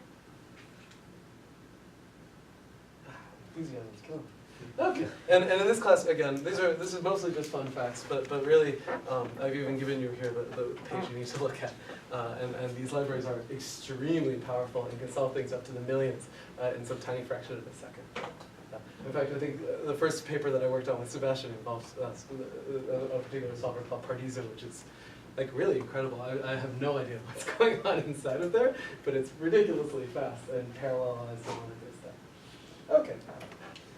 Enthusiasm is killing me. Okay, and in this class, again, this is mostly just fun facts, but really, I've even given you here the page you need to look at. And these libraries are extremely powerful and can solve things up to the millions in some tiny fraction of a second. In fact, I think the first paper that I worked on with Sebastian involves a particular solver called Paradiso, which is like really incredible. I have no idea what's going on inside of there, but it's ridiculously fast and parallelized and all that good stuff. Okay,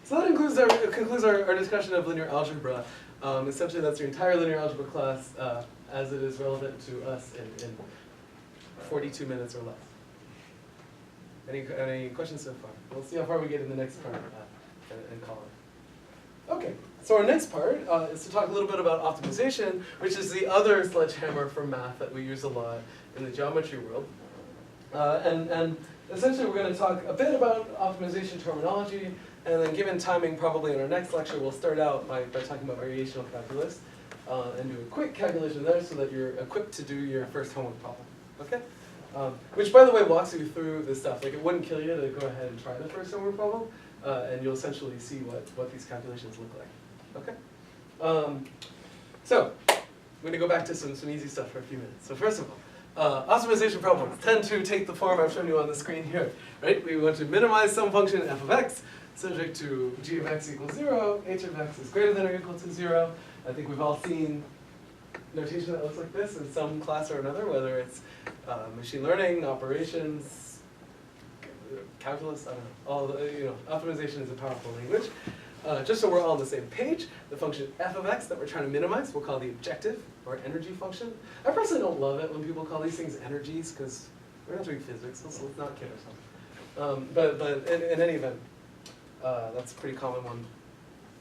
so that concludes our discussion of linear algebra. Essentially, that's your entire linear algebra class as it is relevant to us in 42 minutes or less. Any questions so far? We'll see how far we get in the next part and call it. Okay, so our next part is to talk a little bit about optimization, which is the other sledgehammer for math that we use a lot in the geometry world. And essentially, we're going to talk a bit about optimization terminology, and then given timing, probably in our next lecture, we'll start out by talking about variational calculus and do a quick calculation there so that you're equipped to do your first homework problem. Okay? Which, by the way, walks you through this stuff. Like, it wouldn't kill you to go ahead and try the first homework problem, and you'll essentially see what these calculations look like. Okay? So, I'm going to go back to some easy stuff for a few minutes. So first of all, optimization problems tend to take the form I've shown you on the screen here. Right? We want to minimize some function f of x, subject to g of x equals 0, h of x is greater than or equal to 0. I think we've all seen notation that looks like this in some class or another, whether it's machine learning, operations, calculus, I don't know. All the, optimization is a powerful language. Just so we're all on the same page, the function f of x that we're trying to minimize we'll call the objective or energy function. I personally don't love it when people call these things energies because we're not doing physics, so let's not kid ourselves. But in any event, that's a pretty common one.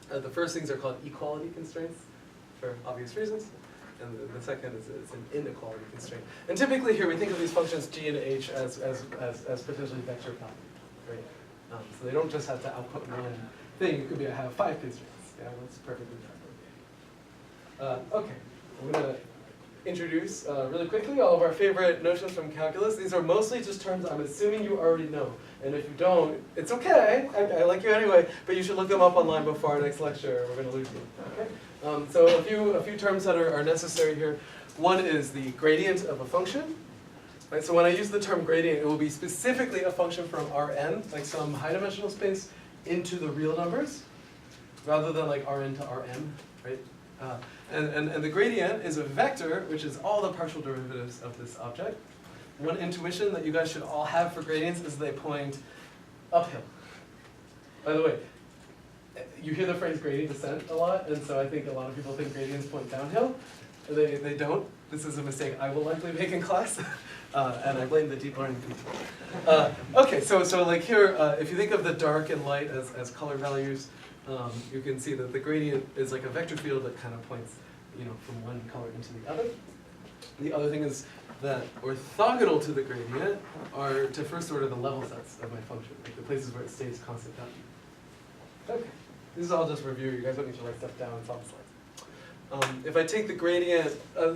The first things are called equality constraints for obvious reasons. And the second is an inequality constraint. And typically here we think of these functions g and h as potentially vector bounded, right? So they don't just have to output one thing. It could be have 5 constraints. Yeah, that's perfectly fine. Okay, we're going to introduce really quickly all of our favorite notions from calculus. These are mostly just terms I'm assuming you already know. And if you don't, it's okay. I like you anyway, but you should look them up online before our next lecture or we're going to lose you. Okay? So a few terms that are necessary here. One is the gradient of a function. Right, so when I use the term gradient, it will be specifically a function from Rn, like some high-dimensional space, into the real numbers, rather than like Rn to Rm, right? And the gradient is a vector, which is all the partial derivatives of this object. One intuition that you guys should all have for gradients is they point uphill. By the way, you hear the phrase gradient descent a lot, and so I think a lot of people think gradients point downhill. They don't. This is a mistake I will likely make in class, and I blame the deep learning people. Okay, so like here, if you think of the dark and light as color values, you can see that the gradient is like a vector field that kind of points from one color into the other. The other thing is that orthogonal to the gradient are to first order the level sets of my function, like the places where it stays constant value. Okay, this is all just review. You guys don't need to write stuff down. It's on the slides. If I take the gradient,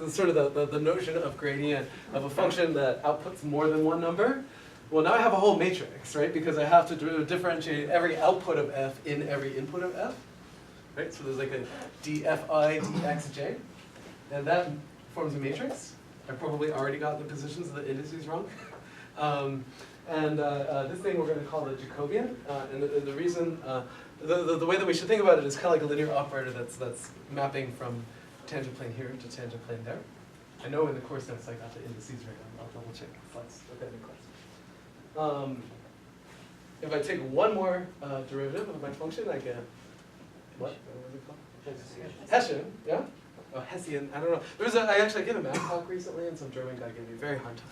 sort of the notion of gradient of a function that outputs more than one number, well, now I have a whole matrix, right? Because I have to differentiate every output of f in every input of f, right? So there's like a dfi dxj, and that forms a matrix. I probably already got the positions of the indices wrong. This thing we're going to call the Jacobian, and the reason, the way that we should think about it is kind of like a linear operator that's mapping from tangent plane here to tangent plane there. I know in the course notes I got the indices right. I'll double check slides at the end of class. If I take one more derivative of my function, I get what? What was it called? Hessian, yeah? Oh, Hessian, I don't know. I actually gave a math talk recently, and some German guy gave me a very hard time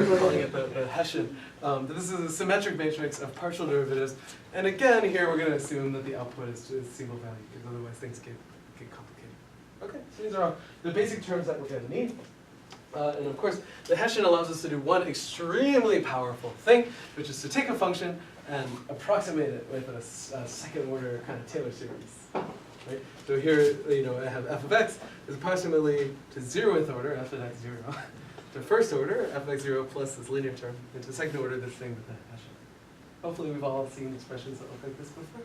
for calling it the Hessian. But this is a symmetric matrix of partial derivatives. And again, here we're going to assume that the output is single value, because otherwise things get complicated. Okay, so these are all the basic terms that we're going to need. And of course, the Hessian allows us to do one extremely powerful thing, which is to take a function and approximate it with a second order kind of Taylor series. Right? So here, I have f of x is approximately to 0th order, f of x 0, to first order, f of x 0 plus this linear term, and to second order, this thing with the Hessian. Hopefully we've all seen expressions that look like this before.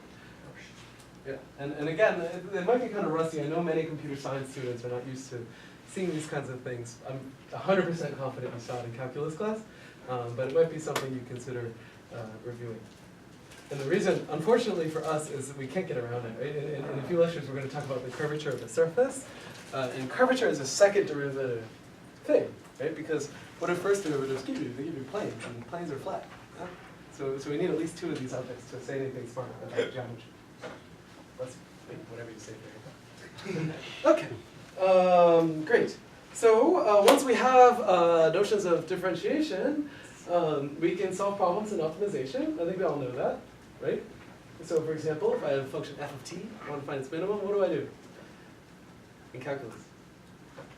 Yeah, and again, it might be kind of rusty. I know many computer science students are not used to seeing these kinds of things. I'm 100% confident you saw it in calculus class, but it might be something you consider reviewing. And the reason, unfortunately for us, is that we can't get around it. Right? In a few lectures, we're going to talk about the curvature of the surface. And curvature is a second derivative thing, right? Because what do first derivatives give you? They give you planes, and planes are flat. Yeah? So we need at least two of these objects to say anything smart about geometry. Let's wait, whatever you say there. Okay, great. So once we have notions of differentiation, we can solve problems in optimization. I think we all know that, right? So for example, if I have a function f of t, I want to find its minimum, what do I do? In calculus,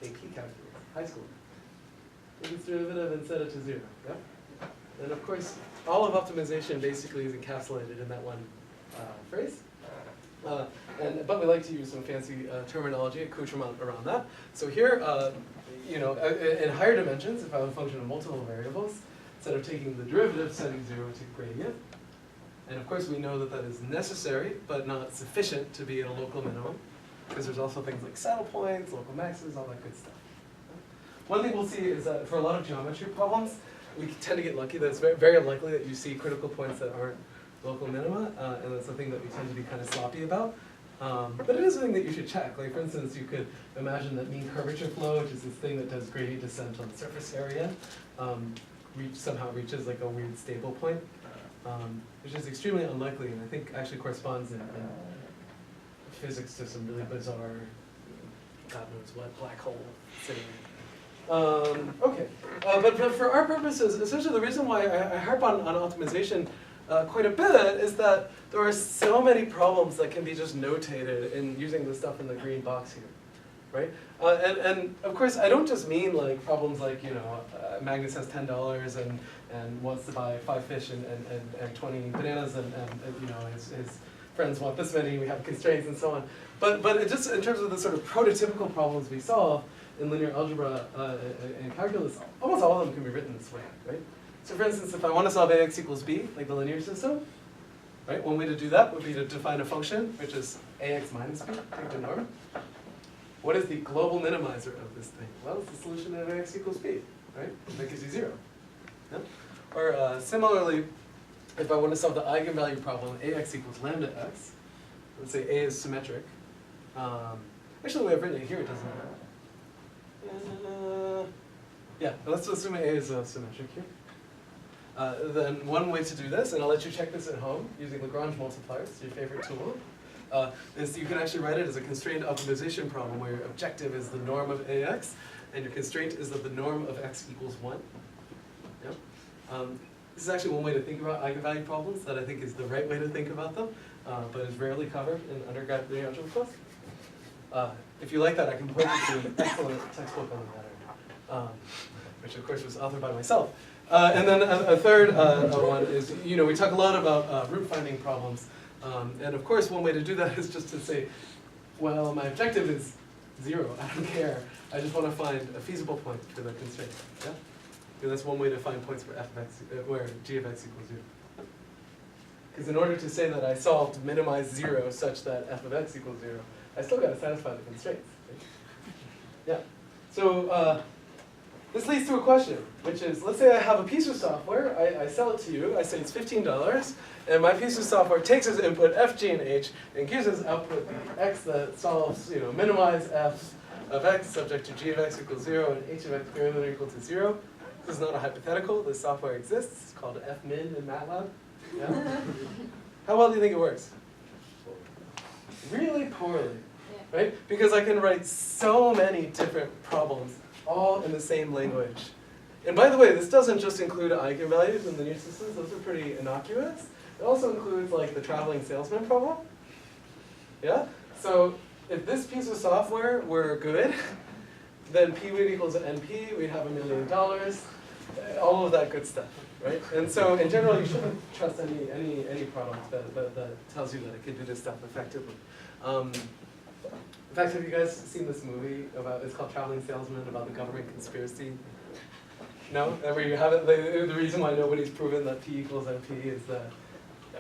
AP calculus, high school. Take its derivative and set it to 0, yeah? And of course, all of optimization basically is encapsulated in that one phrase. But we like to use some fancy terminology, accoutrement around that. So here, in higher dimensions, if I have a function of multiple variables, instead of taking the derivative, setting 0 to gradient. And of course, we know that that is necessary, but not sufficient to be at a local minimum, because there's also things like saddle points, local maxes, all that good stuff. One thing we'll see is that for a lot of geometry problems, we tend to get lucky that it's very, very unlikely that you see critical points that aren't local minima, and that's something that we tend to be kind of sloppy about. But it is something that you should check. Like for instance, you could imagine that mean curvature flow, which is this thing that does gradient descent on the surface area, somehow reaches like a weird stable point, which is extremely unlikely, and I think actually corresponds in physics to some really bizarre, God knows what, black hole sitting. Okay, but for our purposes, essentially the reason why I harp on optimization quite a bit is that there are so many problems that can be just notated in using the stuff in the green box here, right? And of course, I don't just mean like problems like, Magnus has $10 and wants to buy 5 fish and 20 bananas and his friends want this many, we have constraints and so on. But it just in terms of the sort of prototypical problems we solve in linear algebra and calculus, almost all of them can be written this way, right? So for instance, if I want to solve ax equals b, like the linear system, right, one way to do that would be to define a function, which is ax minus b, take the norm. What is the global minimizer of this thing? Well, it's the solution of ax equals b, right? That gives you 0. Yeah? Or similarly, if I want to solve the eigenvalue problem, ax equals lambda x, let's say a is symmetric. Actually, the way I've written it here, it doesn't matter. Yeah, let's assume a is symmetric here. Then one way to do this, and I'll let you check this at home using Lagrange multipliers, your favorite tool, is you can actually write it as a constrained optimization problem where your objective is the norm of ax, and your constraint is that the norm of x equals 1. Yeah? This is actually one way to think about eigenvalue problems that I think is the right way to think about them, but is rarely covered in undergrad linear algebra class. if you like that, I can point you to an excellent textbook on the matter, which of course was authored by myself. And then a third one is, we talk a lot about root finding problems. And of course, one way to do that is just to say, well, my objective is 0. I don't care. I just want to find a feasible point for the constraint. Yeah? And that's one way to find points for f of x, where g of x equals 0. Because in order to say that I solved minimize 0 such that f of x equals 0, I still got to satisfy the constraints. Right? Yeah. So this leads to a question, which is, let's say I have a piece of software, I sell it to you, I say it's $15, and my piece of software takes as input f, g, and h, and gives as output the x that solves, minimize f of x subject to g of x equals 0 and h of x greater than or equal to 0. This is not a hypothetical, this software exists, it's called fmin in MATLAB. Yeah? How well do you think it works? Really poorly, right? Because I can write so many different problems all in the same language. And by the way, this doesn't just include eigenvalues and linear systems, those are pretty innocuous. It also includes like the traveling salesman problem. Yeah? So if this piece of software were good, then P would equals NP, we'd have $1 million, all of that good stuff, right? And so in general, you shouldn't trust any product that tells you that it can do this stuff effectively. In fact, have you guys seen this movie it's called Traveling Salesman, about the government conspiracy? No? Where you have it, the reason why nobody's proven that P equals NP is that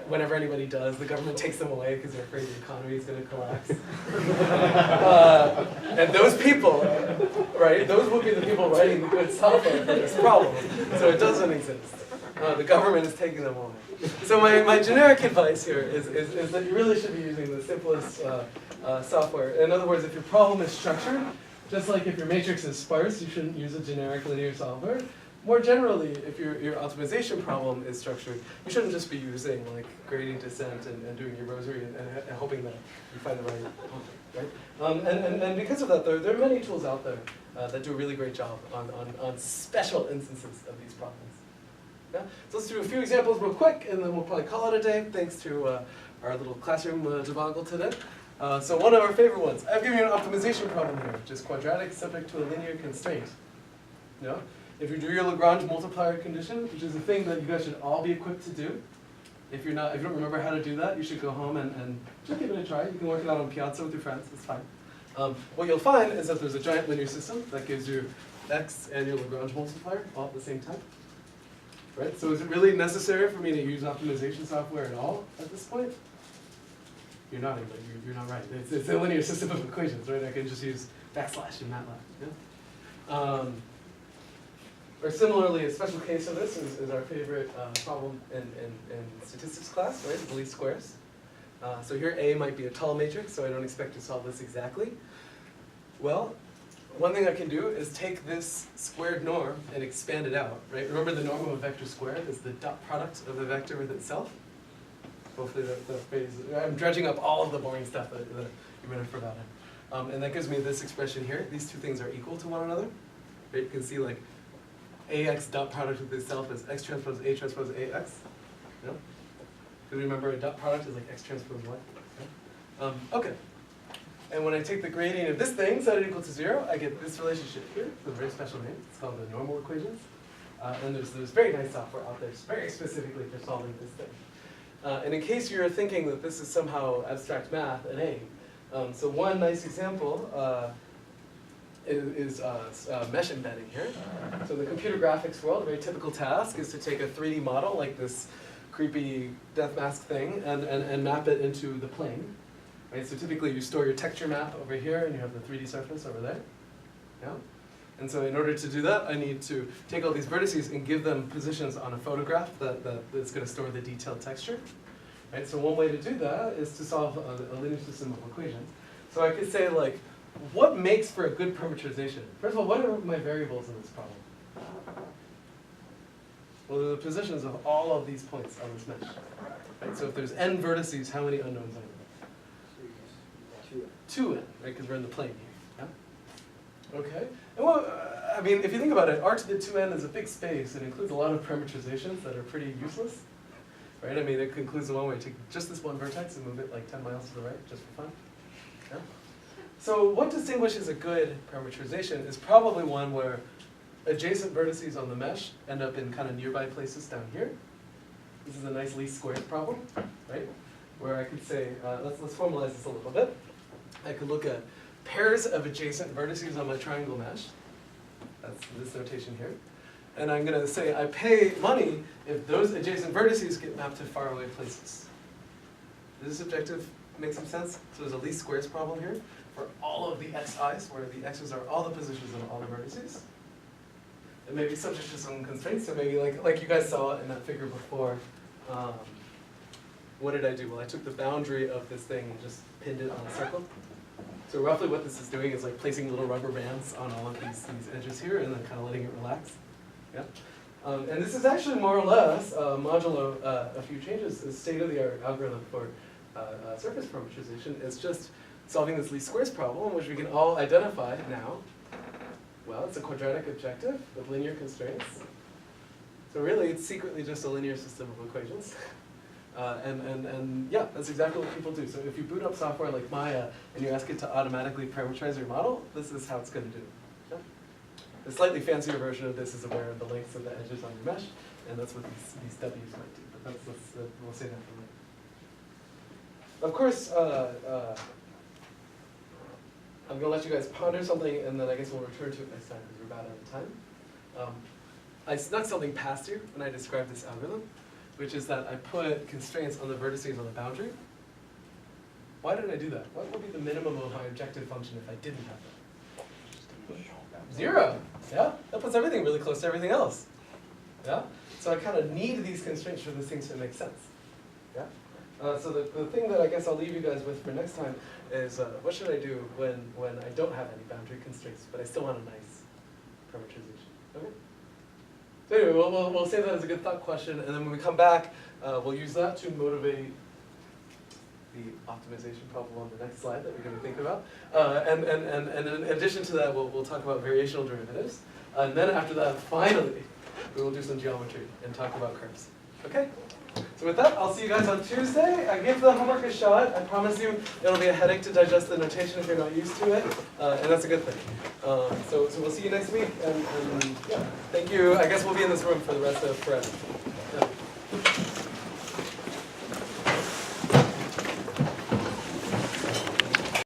whenever anybody does, the government takes them away because they're afraid the economy is going to collapse. And those people, right, those would be the people writing the good software for this problem. So it doesn't exist. The government is taking them away. So my generic advice here is that you really should be using the simplest software. In other words, if your problem is structured, just like if your matrix is sparse, you shouldn't use a generic linear solver. More generally, if your optimization problem is structured, you shouldn't just be using like gradient descent and doing your rosary and hoping that you find the right point, right? And because of that, there are many tools out there that do a really great job on special instances of these problems. Yeah? So let's do a few examples real quick, and then we'll probably call it a day, thanks to our little classroom debacle today. So one of our favorite ones. I've given you an optimization problem here, which is quadratic subject to a linear constraint. Yeah? If you do your Lagrange multiplier condition, which is a thing that you guys should all be equipped to do, if you don't remember how to do that, you should go home and just give it a try. You can work it out on Piazza with your friends, it's fine. What you'll find is that there's a giant linear system that gives you x and your Lagrange multiplier all at the same time. Right? So is it really necessary for me to use optimization software at all at this point? You're not right. It's a linear system of equations, right? I can just use backslash in MATLAB. Yeah? Or similarly, a special case of this is our favorite problem in statistics class, right? The least squares. So here A might be a tall matrix, so I don't expect to solve this exactly. Well, one thing I can do is take this squared norm and expand it out, right? Remember the norm of a vector squared is the dot product of the vector with itself? Hopefully the phrase, I'm dredging up all of the boring stuff that you might have forgotten. And that gives me this expression here. These two things are equal to one another. Right? You can see like AX dot product with itself is X transpose A transpose AX. Yeah? Because remember a dot product is like X transpose Y. Yeah? Okay. And when I take the gradient of this thing, set it equal to 0, I get this relationship here with a very special name. It's called the normal equations. And there's very nice software out there very specifically for solving this thing. And in case you're thinking that this is somehow abstract math at A, so one nice example is mesh embedding here. So in the computer graphics world, a very typical task is to take a 3D model like this creepy death mask thing and map it into the plane. Right? So typically you store your texture map over here and you have the 3D surface over there. Yeah? And so in order to do that, I need to take all these vertices and give them positions on a photograph that's going to store the detailed texture. Right? So one way to do that is to solve a linear system of equations. So I could say, like, what makes for a good parameterization? First of all, what are my variables in this problem? Well, they're the positions of all of these points on this mesh. Right? So if there's n vertices, how many unknowns are there? 2n, right? Because we're in the plane here. Yeah? Okay. And well, I mean, if you think about it, R to the 2n is a big space. It includes a lot of parameterizations that are pretty useless. Right? I mean, it concludes the one where you take just this one vertex and move it like 10 miles to the right, just for fun. Yeah? So what distinguishes a good parameterization is probably one where adjacent vertices on the mesh end up in kind of nearby places down here. This is a nice least squares problem, right? Where I could say, let's formalize this a little bit. I could look at pairs of adjacent vertices on my triangle mesh. That's this notation here. And I'm going to say I pay money if those adjacent vertices get mapped to faraway places. Does this objective make some sense? So there's a least squares problem here for all of the xi's, where the x's are all the positions of all the vertices. It may be subject to some constraints, so maybe like you guys saw in that figure before, what did I do? Well, I took the boundary of this thing and just pinned it on a circle. So roughly what this is doing is like placing little rubber bands on all of these edges here and then kind of letting it relax. Yeah. And this is actually more or less, modulo a few changes, the state-of-the-art algorithm for surface parameterization is just solving this least squares problem, which we can all identify now. Well, it's a quadratic objective with linear constraints. So really, it's secretly just a linear system of equations. And yeah, that's exactly what people do. So if you boot up software like Maya and you ask it to automatically parameterize your model, this is how it's going to do it. Yeah? The slightly fancier version of this is aware of the lengths of the edges on your mesh, and that's what these W's might do. But we'll say that for later. Of course, I'm going to let you guys ponder something, and then I guess we'll return to it next time because we're about out of time. I snuck something past you when I described this algorithm, which is that I put constraints on the vertices on the boundary. Why did I do that? What would be the minimum of my objective function if I didn't have that? 0. Yeah? That puts everything really close to everything else. Yeah? So I kind of need these constraints for this thing to make sense. Yeah? So the thing that I guess I'll leave you guys with for next time is what should I do when I don't have any boundary constraints, but I still want a nice parameterization? Okay? So anyway, we'll say that as a good thought question, and then when we come back, we'll use that to motivate the optimization problem on the next slide that we're going to think about. And in addition to that, we'll talk about variational derivatives. And then after that, finally, we will do some geometry and talk about curves. Okay? So with that, I'll see you guys on Tuesday. I gave the homework a shot. I promise you it'll be a headache to digest the notation if you're not used to it, and that's a good thing. So we'll see you next week, and yeah, thank you. I guess we'll be in this room for the rest of forever.